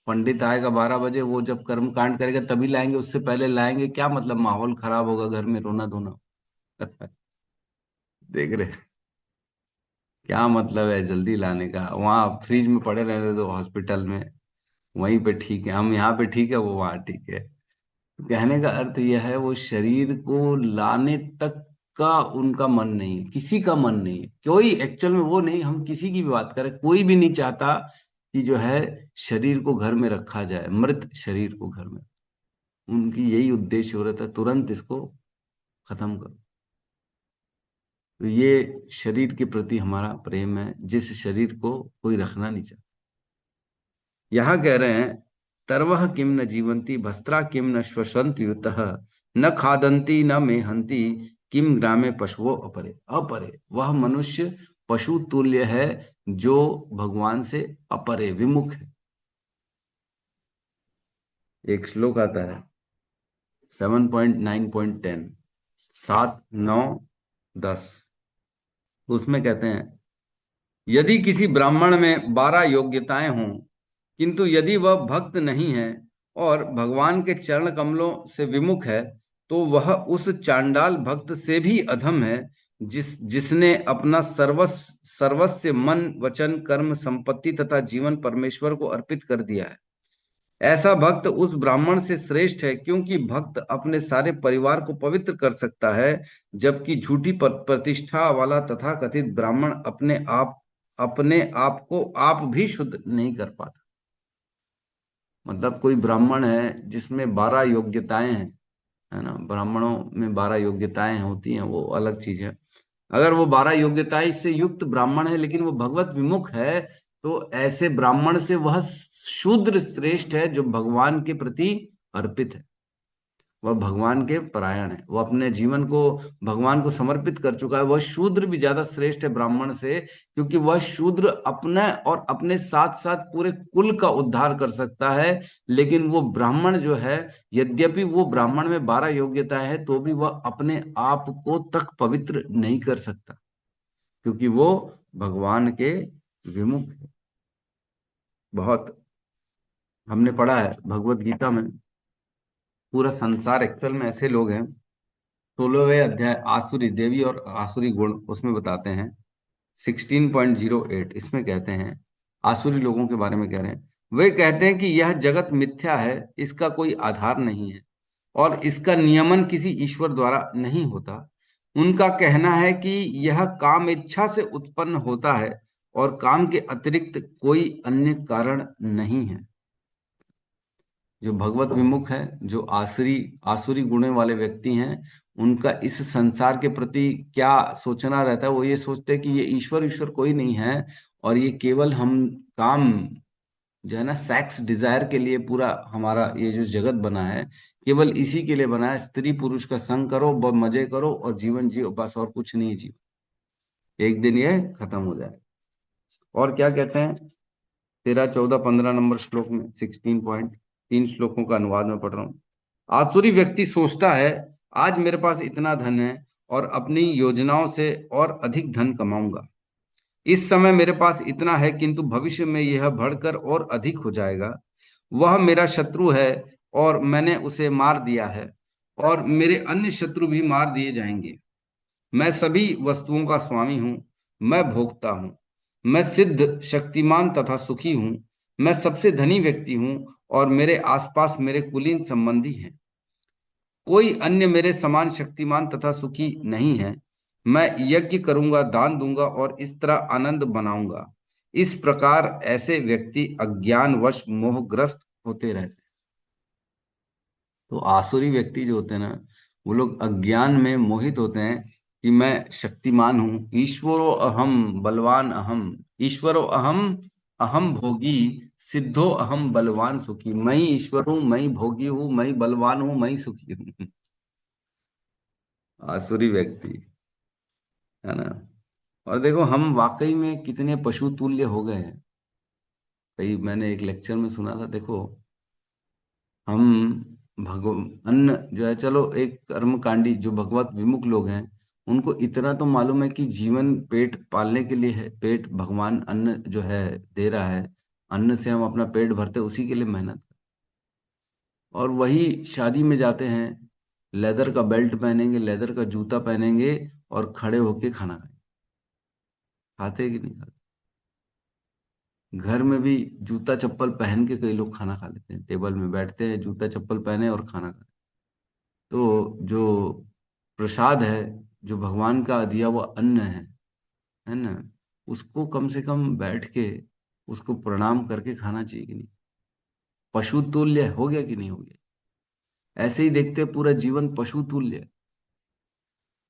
पंडित आएगा 12 बजे, वो जब कर्म कांड करेगा तभी लाएंगे, उससे पहले लाएंगे क्या मतलब? माहौल खराब होगा, घर में रोना धोना। देख रहे हैं? क्या मतलब है जल्दी लाने का? वहां फ्रिज में पड़े रहने दो हॉस्पिटल में, वहीं पे ठीक है, हम यहाँ पे ठीक है, वो वहां ठीक है। कहने का अर्थ यह है, वो शरीर को लाने तक का उनका मन नहीं है, किसी का मन नहीं है, कोई एक्चुअल में वो नहीं, हम किसी की भी बात करें, कोई भी नहीं चाहता कि जो है शरीर को घर में रखा जाए, मृत शरीर को घर में। उनकी यही उद्देश्य हो रहता है, तुरंत इसको खत्म करो। तो ये शरीर के प्रति हमारा प्रेम है, जिस शरीर को कोई रखना नहीं चाहता। यहाँ कह रहे हैं, तरवह किम न जीवंती भस्त्रा किम न श्वसंत युतः न खादंती न मेहंती किम ग्रामे पशुओ अपरे। अपरे वह मनुष्य पशु तुल्य है जो भगवान से अपरे विमुख है। एक श्लोक आता है 7.9.10, 7, 9, 10, उसमें कहते हैं, यदि किसी ब्राह्मण में 12 योग्यताएं हों, किंतु यदि वह भक्त नहीं है और भगवान के चरण कमलों से विमुख है, तो वह उस चांडाल भक्त से भी अधम है, जिसने अपना सर्वस्व मन वचन कर्म संपत्ति तथा जीवन परमेश्वर को अर्पित कर दिया है। ऐसा भक्त उस ब्राह्मण से श्रेष्ठ है, क्योंकि भक्त अपने सारे परिवार को पवित्र कर सकता है, जबकि झूठी प्रतिष्ठा वाला तथा कथित ब्राह्मण अपने आप को आप भी शुद्ध नहीं कर पाता। मतलब कोई ब्राह्मण है जिसमें 12 योग्यताएं हैं, है ना, ब्राह्मणों में 12 योग्यताएं होती हैं, वो अलग चीज है। अगर वो 12 योग्यताएं से युक्त ब्राह्मण है लेकिन वो भगवत विमुख है, तो ऐसे ब्राह्मण से वह शूद्र श्रेष्ठ है जो भगवान के प्रति अर्पित है, वह भगवान के परायण है, वो अपने जीवन को भगवान को समर्पित कर चुका है। वह शूद्र भी ज्यादा श्रेष्ठ है ब्राह्मण से, क्योंकि वह शूद्र अपने और अपने साथ साथ पूरे कुल का उद्धार कर सकता है। लेकिन वो ब्राह्मण जो है, यद्यपि वो ब्राह्मण में 12 योग्यता है, तो भी वह अपने आप को तक पवित्र नहीं कर सकता, क्योंकि वो भगवान के विमुख है। बहुत हमने पढ़ा है भगवत गीता में, पूरा संसार एक्चुअल में ऐसे लोग हैं। 16वें अध्याय आसुरी देवी और आसुरी गुण, उसमें बताते हैं 16.08, इसमें कहते हैं, आसुरी लोगों के बारे में कह रहे हैं, वे कहते हैं कि यह जगत मिथ्या है, इसका कोई आधार नहीं है और इसका नियमन किसी ईश्वर द्वारा नहीं होता। उनका कहना है कि यह काम इच्छा से उत्पन्न होता है और काम के अतिरिक्त कोई अन्य कारण नहीं है। जो भगवत विमुख है, जो आसुरी गुणों वाले व्यक्ति हैं, उनका इस संसार के प्रति क्या सोचना रहता है? वो ये सोचते हैं कि ये ईश्वर कोई नहीं है, और ये केवल हम काम जो है ना, सेक्स डिजायर के लिए पूरा हमारा ये जो जगत बना है, केवल इसी के लिए बना है। स्त्री पुरुष का संग करो, मजे करो और जीवन जियो, बस, और कुछ नहीं जियो, एक दिन ये खत्म हो जाए। और क्या कहते हैं 13, 14, 15 नंबर श्लोक में, 16.3 श्लोकों का अनुवाद में पढ़ रहा हूँ। आसुरी व्यक्ति सोचता है, आज मेरे पास इतना धन है और अपनी योजनाओं से और अधिक धन कमाऊंगा। इस समय मेरे पास इतना है, किंतु भविष्य में यह बढ़कर और अधिक हो जाएगा। वह मेरा शत्रु है और मैंने उसे मार दिया है, और मेरे अन्य शत्रु भी मार दिए जाएंगे। मैं सभी वस्तुओं का स्वामी हूँ, मैं भोगता हूँ, मैं सिद्ध शक्तिमान तथा सुखी हूँ, मैं सबसे धनी व्यक्ति हूँ और मेरे आसपास मेरे कुलीन संबंधी हैं। कोई अन्य मेरे समान शक्तिमान तथा सुखी नहीं है। मैं यज्ञ करूंगा, दान दूंगा और इस तरह आनंद बनाऊंगा। इस प्रकार ऐसे व्यक्ति अज्ञानवश मोहग्रस्त होते रहते हैं। तो आसुरी व्यक्ति जो होते हैं ना, वो लोग अज्ञान में मोहित होते हैं कि मैं शक्तिमान हूँ, ईश्वरो अहम बलवान अहम, ईश्वरो अहम अहम भोगी सिद्धो अहम बलवान सुखी। मैं ही ईश्वर हूं, मैं ही भोगी हूं, मैं ही बलवान हूं, मैं ही सुखी हूं। आसुरी व्यक्ति, है ना। और देखो हम वाकई में कितने पशु तुल्य हो गए हैं। कई मैंने एक लेक्चर में सुना था, देखो हम भगव अन्न जो है, चलो एक कर्मकांडी जो भगवत विमुख लोग हैं, उनको इतना तो मालूम है कि जीवन पेट पालने के लिए है, पेट भगवान अन्न जो है दे रहा है, अन्न से हम अपना पेट भरते हैं, उसी के लिए मेहनत। और वही शादी में जाते हैं, लेदर का बेल्ट पहनेंगे, लेदर का जूता पहनेंगे और खड़े होके खाना खाएंगे। खाते हैं कि नहीं खाते? घर में भी जूता चप्पल पहन के कई लोग खाना खा लेते हैं, टेबल में बैठते हैं जूता चप्पल पहने और खाना खाते हैं। तो जो प्रसाद है, जो भगवान का दिया हुआ अन्न है ना, उसको कम से कम बैठ के उसको प्रणाम करके खाना चाहिए कि नहीं? पशु तुल्य हो गया कि नहीं हो गया? ऐसे ही देखते हैं, पूरा जीवन पशु तुल्य है।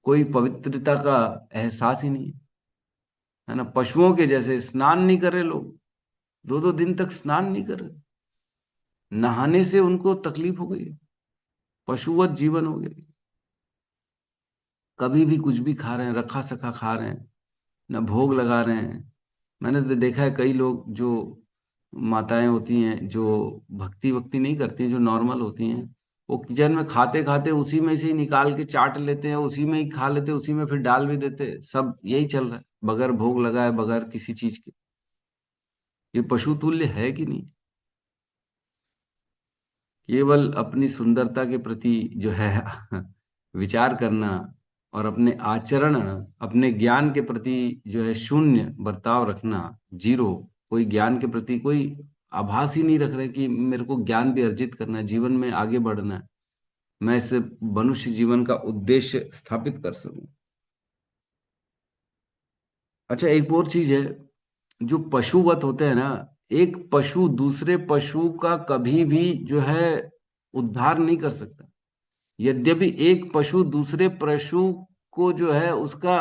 कोई पवित्रता का एहसास ही नहीं है ना। पशुओं के जैसे स्नान नहीं कर रहे लोग, 2-2 दिन तक स्नान नहीं कर रहे, नहाने से उनको तकलीफ हो गई, पशुवत जीवन हो गया। कभी भी कुछ भी खा रहे हैं, रखा सखा खा रहे हैं, ना भोग लगा रहे हैं। मैंने तो देखा है कई लोग जो माताएं होती हैं, जो भक्ति वक्ति नहीं करती, जो नॉर्मल होती हैं, वो किचन में खाते खाते उसी में से ही निकाल के चाट लेते हैं, उसी में ही खा लेते हैं, उसी में फिर डाल भी देते हैं। सब यही चल रहा है, बगैर भोग लगाए, बगैर किसी चीज के। ये पशु तुल्य है कि नहीं? केवल अपनी सुंदरता के प्रति जो है विचार करना, और अपने आचरण, अपने ज्ञान के प्रति जो है शून्य बर्ताव रखना, जीरो। कोई ज्ञान के प्रति कोई आभास ही नहीं रख रहे कि मेरे को ज्ञान भी अर्जित करना है, जीवन में आगे बढ़ना है, मैं इस मनुष्य जीवन का उद्देश्य स्थापित कर सकूं। अच्छा, एक और चीज है, जो पशुवत होते हैं ना, एक पशु दूसरे पशु का कभी भी जो है उद्धार नहीं कर सकता। यद्यपि एक पशु दूसरे पशु को जो है उसका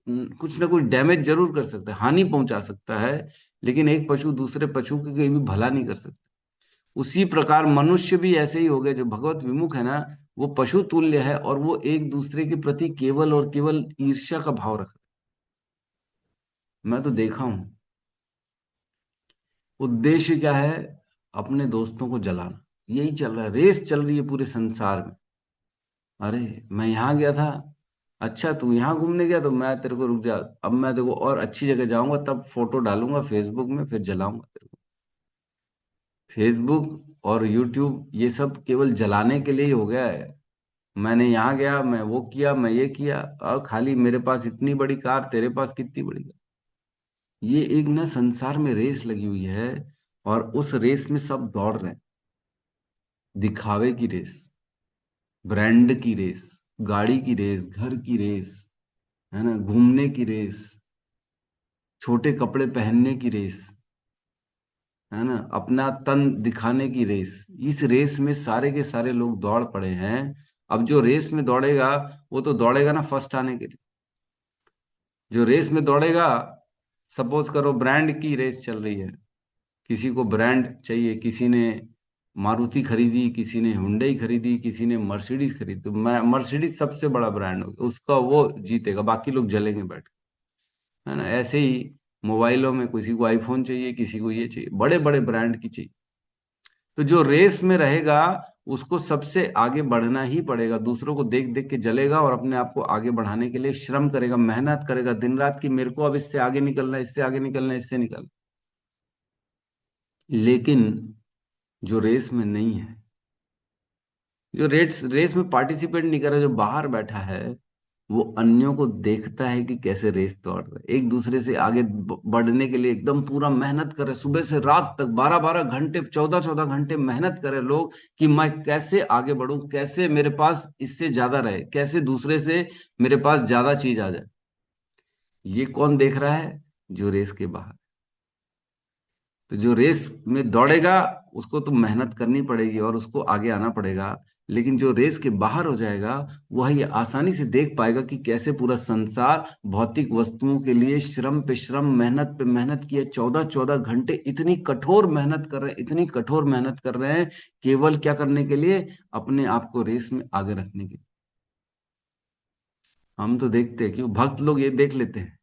कुछ ना कुछ डैमेज जरूर कर सकता है, हानि पहुंचा सकता है, लेकिन एक पशु दूसरे पशु के कहीं भी भला नहीं कर सकता। उसी प्रकार मनुष्य भी ऐसे ही हो गए, जो भगवत विमुख है ना, वो पशु तुल्य है, और वो एक दूसरे के प्रति केवल और केवल ईर्ष्या का भाव रखते हैं। मैं तो देखा हूं, उद्देश्य क्या है? अपने दोस्तों को जलाना। यही चल रहा है, रेस चल रही है पूरे संसार में। अरे मैं यहाँ गया था, अच्छा तू यहाँ घूमने गया, तो मैं तेरे को, रुक जा, अब मैं देखो और अच्छी जगह जाऊंगा, तब फोटो डालूंगा फेसबुक में, फिर जलाऊंगा तेरे को। फेसबुक और यूट्यूब ये सब केवल जलाने के लिए ही हो गया है। मैंने यहाँ गया, मैं वो किया, मैं ये किया, और खाली मेरे पास इतनी बड़ी कार, तेरे पास कितनी बड़ी कार। ये एक ना संसार में रेस लगी हुई है, और उस रेस में सब दौड़ रहे हैं। दिखावे की रेस, ब्रांड की रेस, गाड़ी की रेस, घर की रेस, है ना, घूमने की रेस, छोटे कपड़े पहनने की रेस, है ना, अपना तन दिखाने की रेस। इस रेस में सारे के सारे लोग दौड़ पड़े हैं। अब जो रेस में दौड़ेगा, वो तो दौड़ेगा ना फर्स्ट आने के लिए। जो रेस में दौड़ेगा, सपोज करो ब्रांड की रेस चल रही है, किसी को ब्रांड चाहिए, किसी ने मारुति खरीदी, किसी ने हुंडई खरीदी, किसी ने मर्सिडीज खरीदी, तो मर्सिडीज सबसे बड़ा ब्रांड होगा उसका, वो जीतेगा, बाकी लोग जलेंगे बैठ के, है ना। ऐसे ही मोबाइलों में किसी को आईफोन चाहिए, किसी को ये चाहिए, बड़े बड़े ब्रांड की चाहिए। तो जो रेस में रहेगा, उसको सबसे आगे बढ़ना ही पड़ेगा, दूसरों को देख देख के जलेगा, और अपने आप को आगे बढ़ाने के लिए श्रम करेगा, मेहनत करेगा दिन रात, कि मेरे को अब इससे आगे निकलना है, इससे आगे निकलना है, इससे निकलना। लेकिन जो रेस में नहीं है, जो रेस रेस में पार्टिसिपेट नहीं कर रहा, जो बाहर बैठा है, वो अन्यों को देखता है कि कैसे रेस दौड़ रहे, एक दूसरे से आगे बढ़ने के लिए एकदम पूरा मेहनत कर रहे, सुबह से रात तक 12-12 घंटे, 14-14 घंटे मेहनत करे लोग, कि मैं कैसे आगे बढ़ूं, कैसे मेरे पास इससे ज्यादा रहे, कैसे दूसरे से मेरे पास ज्यादा चीज आ जाए। ये कौन देख रहा है? जो रेस के बाहर। तो जो रेस में दौड़ेगा, उसको तो मेहनत करनी पड़ेगी और उसको आगे आना पड़ेगा। लेकिन जो रेस के बाहर हो जाएगा वह ये आसानी से देख पाएगा कि कैसे पूरा संसार भौतिक वस्तुओं के लिए श्रम पे श्रम, मेहनत पे मेहनत किए, 14-14 घंटे इतनी कठोर मेहनत कर रहे हैं, इतनी कठोर मेहनत कर रहे हैं, केवल क्या करने के लिए? अपने आप को रेस में आगे रखने के लिए। हम तो देखते हैं कि भक्त लोग ये देख लेते हैं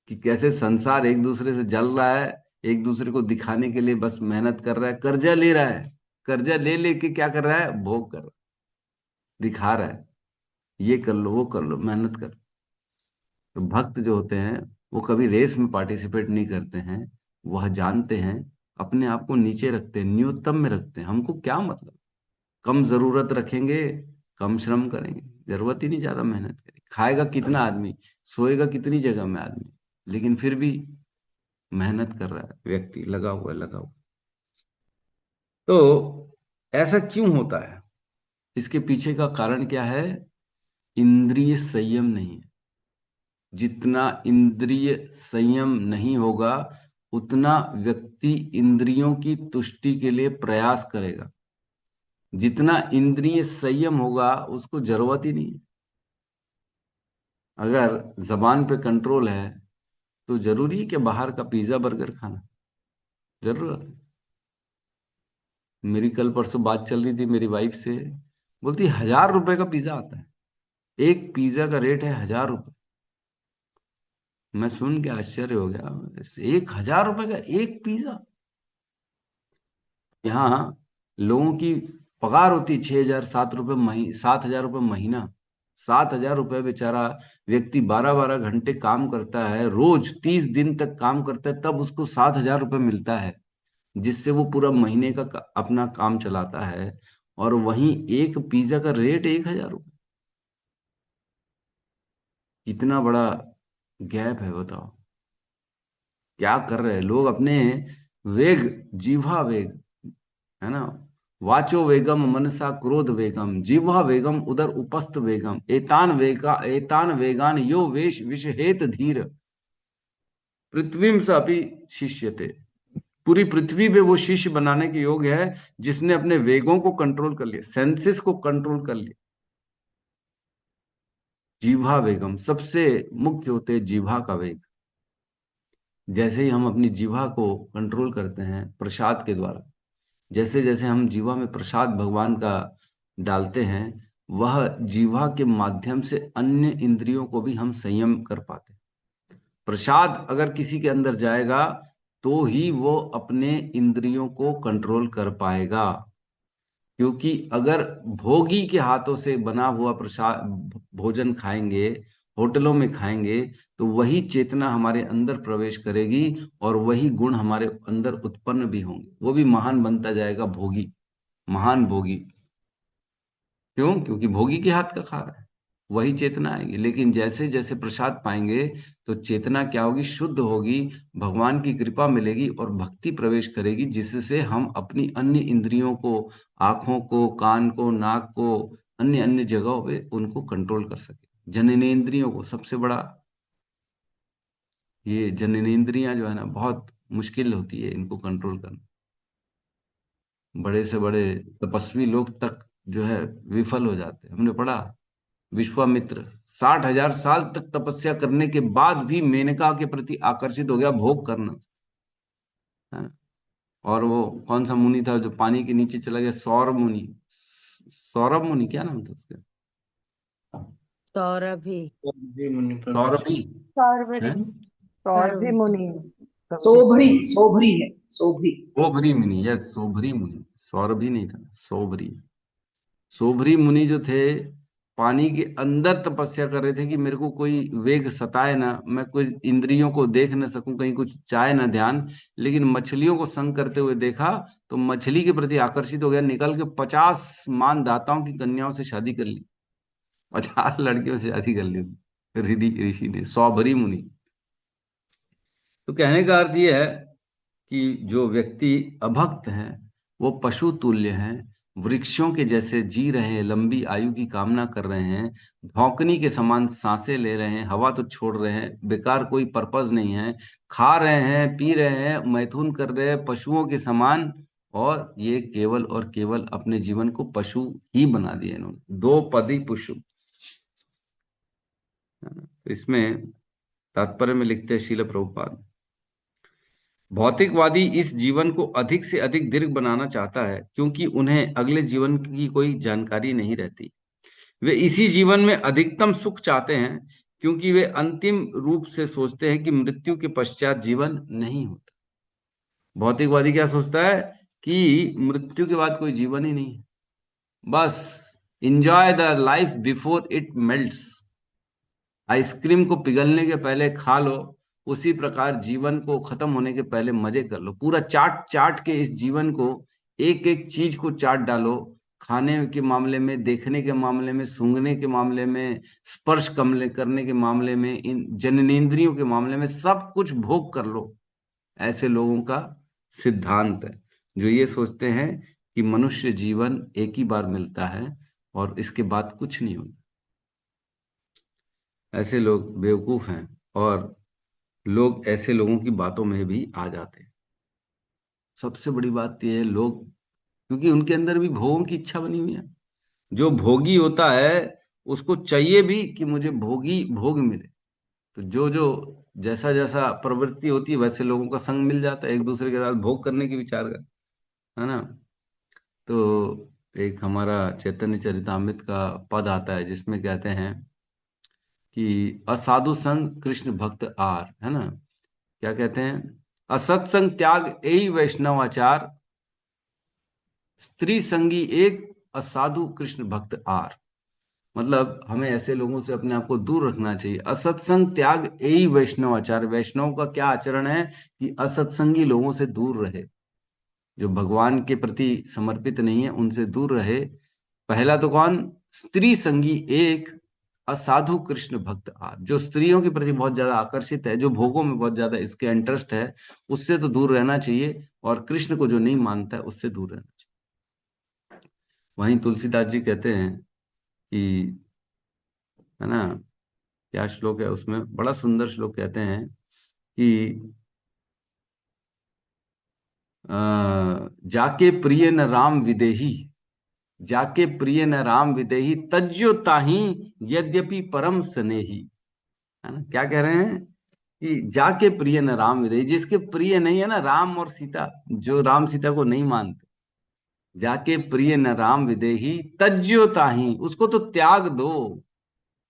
कि कैसे संसार एक दूसरे से जल रहा है, एक दूसरे को दिखाने के लिए बस मेहनत कर रहा है, कर्जा ले रहा है, कर्जा ले लेके क्या कर रहा है? भोग कर रहा है, दिखा रहा है, ये कर लो वो कर लो, मेहनत कर। तो भक्त जो होते हैं वो कभी रेस में पार्टिसिपेट नहीं करते हैं। वह जानते हैं, अपने आप को नीचे रखते हैं, न्यूनतम में रखते हैं। हमको क्या मतलब, कम जरूरत रखेंगे, कम श्रम करेंगे, जरूरत ही नहीं ज्यादा मेहनत करेंगे। खाएगा कितना आदमी, सोएगा कितनी जगह में आदमी, लेकिन फिर भी मेहनत कर रहा है व्यक्ति, लगा हुआ है, लगा हुआ। तो ऐसा क्यों होता है? इसके पीछे का कारण क्या है? इंद्रिय संयम नहीं है। जितना इंद्रिय संयम नहीं होगा उतना व्यक्ति इंद्रियों की तुष्टि के लिए प्रयास करेगा। जितना इंद्रिय संयम होगा उसको जरूरत ही नहीं है। अगर जबान पे कंट्रोल है तो जरूरी है कि बाहर का पिज्जा बर्गर खाना? जरूरत है? मेरी कल परसों बात चल रही थी मेरी वाइफ से, बोलती 1000 रुपए का पिज्जा आता है, एक पिज्जा का रेट है 1000 रुपए। मैं सुन के आश्चर्य हो गया, 1000 रुपए का एक पिज्जा? यहाँ लोगों की पगार होती 6000 7 रुपए महीने, 7000 रुपए महीना। 7000 रुपए बेचारा व्यक्ति 12-12 घंटे काम करता है, रोज 30 दिन तक काम करता है, तब उसको 7000 रुपए मिलता है, जिससे वो पूरा महीने का अपना काम चलाता है। और वहीं एक पिज्जा का रेट 1000 रुपए। कितना बड़ा गैप है, बताओ। क्या कर रहे हैं लोग? अपने वेग, जीवा वेग, है ना, वाचो वेगम मनसा क्रोध वेगम, जिह्वा वेगम उदर उपस्थ वेगम, एतान वेगान यो वेश विषहेत धीर पृथ्वी से अपनी शिष्यते। पूरी पृथ्वी पे वो शिष्य बनाने के योग्य है जिसने अपने वेगों को कंट्रोल कर लिया, सेंसेस को कंट्रोल कर लिया। जीवा वेगम सबसे मुख्य होते हैं, जीवा का वेग। जैसे ही हम अपनी जीवा को कंट्रोल करते हैं प्रसाद के द्वारा, जैसे जैसे हम जीवा में प्रसाद भगवान का डालते हैं, वह जीवा के माध्यम से अन्य इंद्रियों को भी हम संयम कर पाते हैं। प्रसाद अगर किसी के अंदर जाएगा तो ही वो अपने इंद्रियों को कंट्रोल कर पाएगा। क्योंकि अगर भोगी के हाथों से बना हुआ प्रसाद भोजन खाएंगे, होटलों में खाएंगे, तो वही चेतना हमारे अंदर प्रवेश करेगी और वही गुण हमारे अंदर उत्पन्न भी होंगे। वो भी महान बनता जाएगा भोगी, महान भोगी। क्यों? क्योंकि भोगी के हाथ का खा रहा है, वही चेतना आएगी। लेकिन जैसे जैसे प्रसाद पाएंगे तो चेतना क्या होगी? शुद्ध होगी, भगवान की कृपा मिलेगी और भक्ति प्रवेश करेगी, जिससे हम अपनी अन्य इंद्रियों को, आंखों को, कान को, नाक को, अन्य अन्य जगहों पे उनको कंट्रोल कर सके। जननेंद्रियों को, सबसे बड़ा ये जननेंद्रियां जो है ना, बहुत मुश्किल होती है इनको कंट्रोल करना। बड़े से बड़े तपस्वी लोग तक जो है विफल हो जाते हैं। हमने पढ़ा विश्वामित्र 60,000 साल तक तपस्या करने के बाद भी मेनका के प्रति आकर्षित हो गया, भोग करना, है ना। और वो कौन सा मुनि था जो पानी के नीचे चला गया? सौरभ मुनि, सौरभ मुनि, क्या नाम था उसका? सौरभी। सौरभी है, सौरभी मुनि। सोभरी सोभरी है, सोभरी। सोभरी मुनि, यस, सोभरी मुनि, सौरभी नहीं था, सोभरी। सोभरी मुनि जो थे पानी के अंदर तपस्या कर रहे थे कि मेरे को कोई वेग सताए ना, मैं कोई इंद्रियों को देख ना सकूं, कहीं कुछ चाहे ना ध्यान। लेकिन मछलियों को संग करते हुए देखा तो मछली के प्रति आकर्षित हो गया, निकल के 50 मानदाताओं की कन्याओं से शादी कर ली, 50 लड़कियों से शादी कर ली ऋषि ने, सौभरी मुनि। तो कहने का अर्थ यह है कि जो व्यक्ति अभक्त हैं वो पशु तुल्य हैं, वृक्षों के जैसे जी रहे हैं, लंबी आयु की कामना कर रहे हैं, भौंकनी के समान सांसें ले रहे हैं, हवा तो छोड़ रहे हैं, बेकार कोई पर्पज नहीं है, खा रहे हैं, पी रहे हैं, मैथुन कर रहे हैं पशुओं के समान, और ये केवल और केवल अपने जीवन को पशु ही बना दिया इन्होंने, दो पदी पशु। तो इसमें तात्पर्य में लिखते हैं शील प्रभुपाद, भौतिकवादी इस जीवन को अधिक से अधिक दीर्घ बनाना चाहता है क्योंकि उन्हें अगले जीवन की कोई जानकारी नहीं रहती। वे इसी जीवन में अधिकतम सुख चाहते हैं क्योंकि वे अंतिम रूप से सोचते हैं कि मृत्यु के पश्चात जीवन नहीं होता। भौतिकवादी क्या सोचता है कि मृत्यु के बाद कोई जीवन ही नहीं है, बस enjoy the life before it melts. Ice cream को पिघलने के पहले खा लो, उसी प्रकार जीवन को खत्म होने के पहले मजे कर लो। पूरा चाट चाट के इस जीवन को, एक एक चीज को चाट डालो। खाने के मामले में, देखने के मामले में, सूंघने के मामले में, स्पर्श कमले करने के मामले में, इन जननेंद्रियों के मामले में सब कुछ भोग कर लो। ऐसे लोगों का सिद्धांत है जो ये सोचते हैं कि मनुष्य जीवन एक ही बार मिलता है और इसके बाद कुछ नहीं होता। ऐसे लोग बेवकूफ हैं और लोग ऐसे लोगों की बातों में भी आ जाते हैं। सबसे बड़ी बात यह है, लोग क्योंकि उनके अंदर भी भोगों की इच्छा बनी हुई है। जो भोगी होता है उसको चाहिए भी कि मुझे भोगी भोग मिले। तो जो जो जैसा जैसा प्रवृत्ति होती है वैसे लोगों का संग मिल जाता है, एक दूसरे के साथ भोग करने की विचार कर, है ना। तो एक हमारा चैतन्य चरितामृत का पद आता है जिसमें कहते हैं कि असाधु संग कृष्ण भक्त आर, है ना। क्या कहते हैं, असत्संग त्याग यही वैष्णवाचार, स्त्री संगी एक असाधु कृष्ण भक्त आर। मतलब हमें ऐसे लोगों से अपने आप को दूर रखना चाहिए। असत्संग त्याग यही वैष्णवाचार, वैष्णव का क्या आचरण है कि असत्संगी लोगों से दूर रहे, जो भगवान के प्रति समर्पित नहीं है उनसे दूर रहे। पहला तो कौन, स्त्री संगी एक असाधु कृष्ण भक्त आर। जो स्त्रियों के प्रति बहुत ज्यादा आकर्षित है, जो भोगों में बहुत ज्यादा इसके इंटरेस्ट है, उससे तो दूर रहना चाहिए। और कृष्ण को जो नहीं मानता है उससे दूर रहना चाहिए। वहीं तुलसीदास जी कहते हैं कि, है ना, क्या श्लोक है उसमें, बड़ा सुंदर श्लोक कहते हैं कि जाके प्रिय न राम विदेही, जाके प्रिय न राम विदेही, तज्जो ताही यद्यपि परम स्नेही। है ना, क्या कह रहे हैं कि जाके प्रिय न राम विदेही, जिसके प्रिय नहीं है ना राम और सीता, जो राम सीता को नहीं मानते, जाके प्रिय न राम विदेही तज्जो ताही, उसको तो त्याग दो,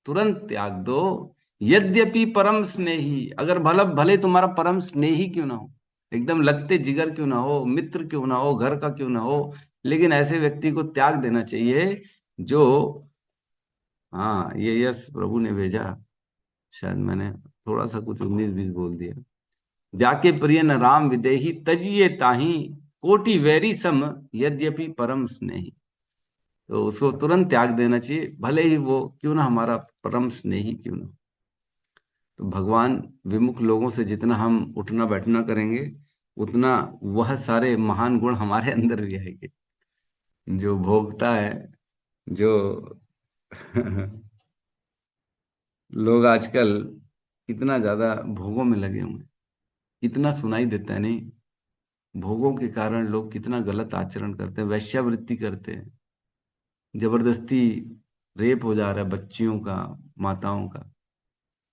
तुरंत त्याग दो। यद्यपि परम स्नेही, अगर भला भले तुम्हारा परम स्नेही क्यों ना हो, एकदम लगते जिगर क्यों ना हो, मित्र क्यों ना हो, घर का क्यों ना हो, लेकिन ऐसे व्यक्ति को त्याग देना चाहिए जो, हाँ ये यस प्रभु ने भेजा, शायद मैंने थोड़ा सा कुछ 19-20 बोल दिया। जाके प्रिय न राम विदेही तजिए ताही, कोटि वैरी सम यद्यपि परम स्नेही। तो उसको तुरंत त्याग देना चाहिए, भले ही वो क्यों ना हमारा परम स्नेही क्यों ना। तो भगवान विमुख लोगों से जितना हम उठना बैठना करेंगे उतना वह सारे महान गुण हमारे अंदर भी आएंगे। जो भोगता है, जो लोग आजकल कितना ज्यादा भोगों में लगे हुए हैं, कितना सुनाई देता है नहीं, भोगों के कारण लोग कितना गलत आचरण करते हैं, वैश्यावृत्ति करते हैं, जबरदस्ती रेप हो जा रहा है बच्चियों का, माताओं का।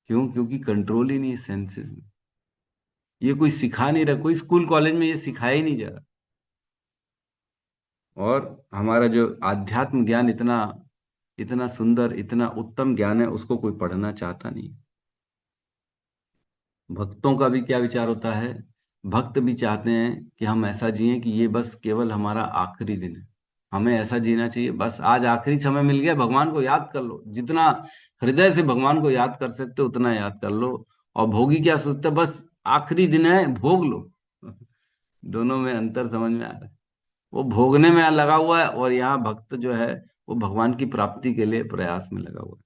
क्यों? क्योंकि कंट्रोल ही नहीं है सेंसेस में। ये कोई सिखा नहीं रहा, कोई स्कूल कॉलेज में ये सिखाया ही नहीं जा रहा। और हमारा जो आध्यात्म ज्ञान इतना इतना सुंदर, इतना उत्तम ज्ञान है, उसको कोई पढ़ना चाहता नहीं। भक्तों का भी क्या विचार होता है, भक्त भी चाहते हैं कि हम ऐसा जिएं कि ये बस केवल हमारा आखिरी दिन है, हमें ऐसा जीना चाहिए, बस आज आखिरी समय मिल गया, भगवान को याद कर लो, जितना हृदय से भगवान को याद कर सकते हो उतना याद कर लो। और भोगी क्या सोचते हैं, बस आखिरी दिन है भोग लो। दोनों में अंतर समझ में आ रहा है। वो भोगने में लगा हुआ है और यहाँ भक्त जो है वो भगवान की प्राप्ति के लिए प्रयास में लगा हुआ है।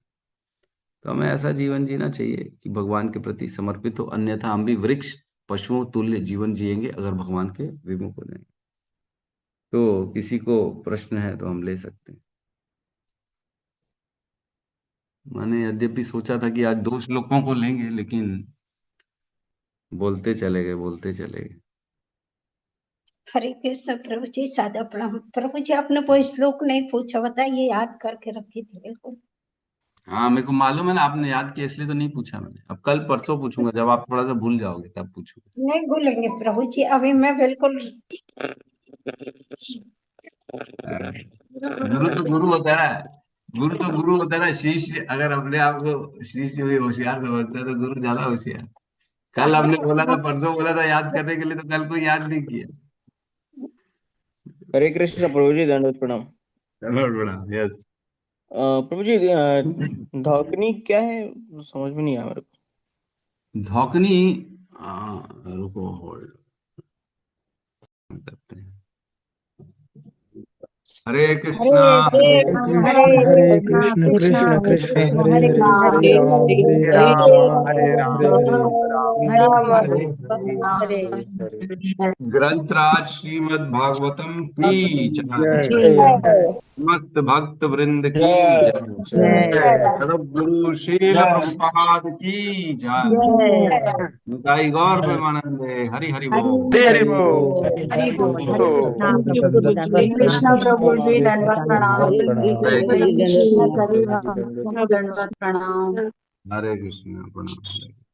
तो हमें ऐसा जीवन जीना चाहिए कि भगवान के प्रति समर्पित हो, अन्यथा हम भी वृक्ष पशुओं तुल्य जीवन जिएंगे अगर भगवान के विमुख हो जाएंगे। तो किसी को प्रश्न है तो हम ले सकते हैं। मैंने यद्यपि सोचा था कि आज 2 श्लोकों को लेंगे, लेकिन बोलते चले गए बोलते चले गए। हरे कृष्ण प्रभु जी, सादा प्रणाम। प्रभु जी आपने कोई श्लोक नहीं पूछा, बताइए, याद करके रखी थी बिल्कुल। हाँ, मेरे को मालूम है ना, आपने याद किया इसलिए तो नहीं पूछा मैंने। अब कल परसों पूछूंगा, जब आप थोड़ा सा भूल जाओगे तब पूछूंगा। नहीं भूलेंगे प्रभु जी, अभी मैं बिल्कुल। गुरु तो गुरु होता है, गुरु तो गुरु होता है ना। शिष्य अगर अपने आप को शिष्य भी होशियार समझता है तो गुरु ज्यादा होशियार। कल हमने बोला था, परसों बोला था याद करने के लिए, तो कल कोई याद नहीं किया। हरे कृष्ण प्रभु जी, दंडवत प्रणाम। यस। प्रभु जी, धौकनी क्या है, समझ में नहीं आया मेरे को। धौकनी, रुको, होल्ड करते हैं। हरे कृष्णा हरे हरे कृष्णा कृष्ण कृष्णा कृष्ण कृष्ण हरे हरे हरे राम हरे हरे राम राम हरे राम राम राम हरे राम हरे हरे हरे। ग्रंथराज श्रीमद् भागवतम की जय, जय समस्त भक्त वृंद की जय जय, जय सद्गुरु शील जय प्रभुपाद की जय, जय निताई गौर प्रेमानंद, हरि हरि बोल। हरे हरे हरि बोल बोल हरि बोल। हरि हरे बोल। कृष्णा प्रभु जी, दंडवत कृष्ण प्रणाम। प्रभु जी दंडवत प्रणाम। हरे हरे कृष्ण कृष्ण हरे राम दंडवत प्रणाम। हरे कृष्ण प्रणाम।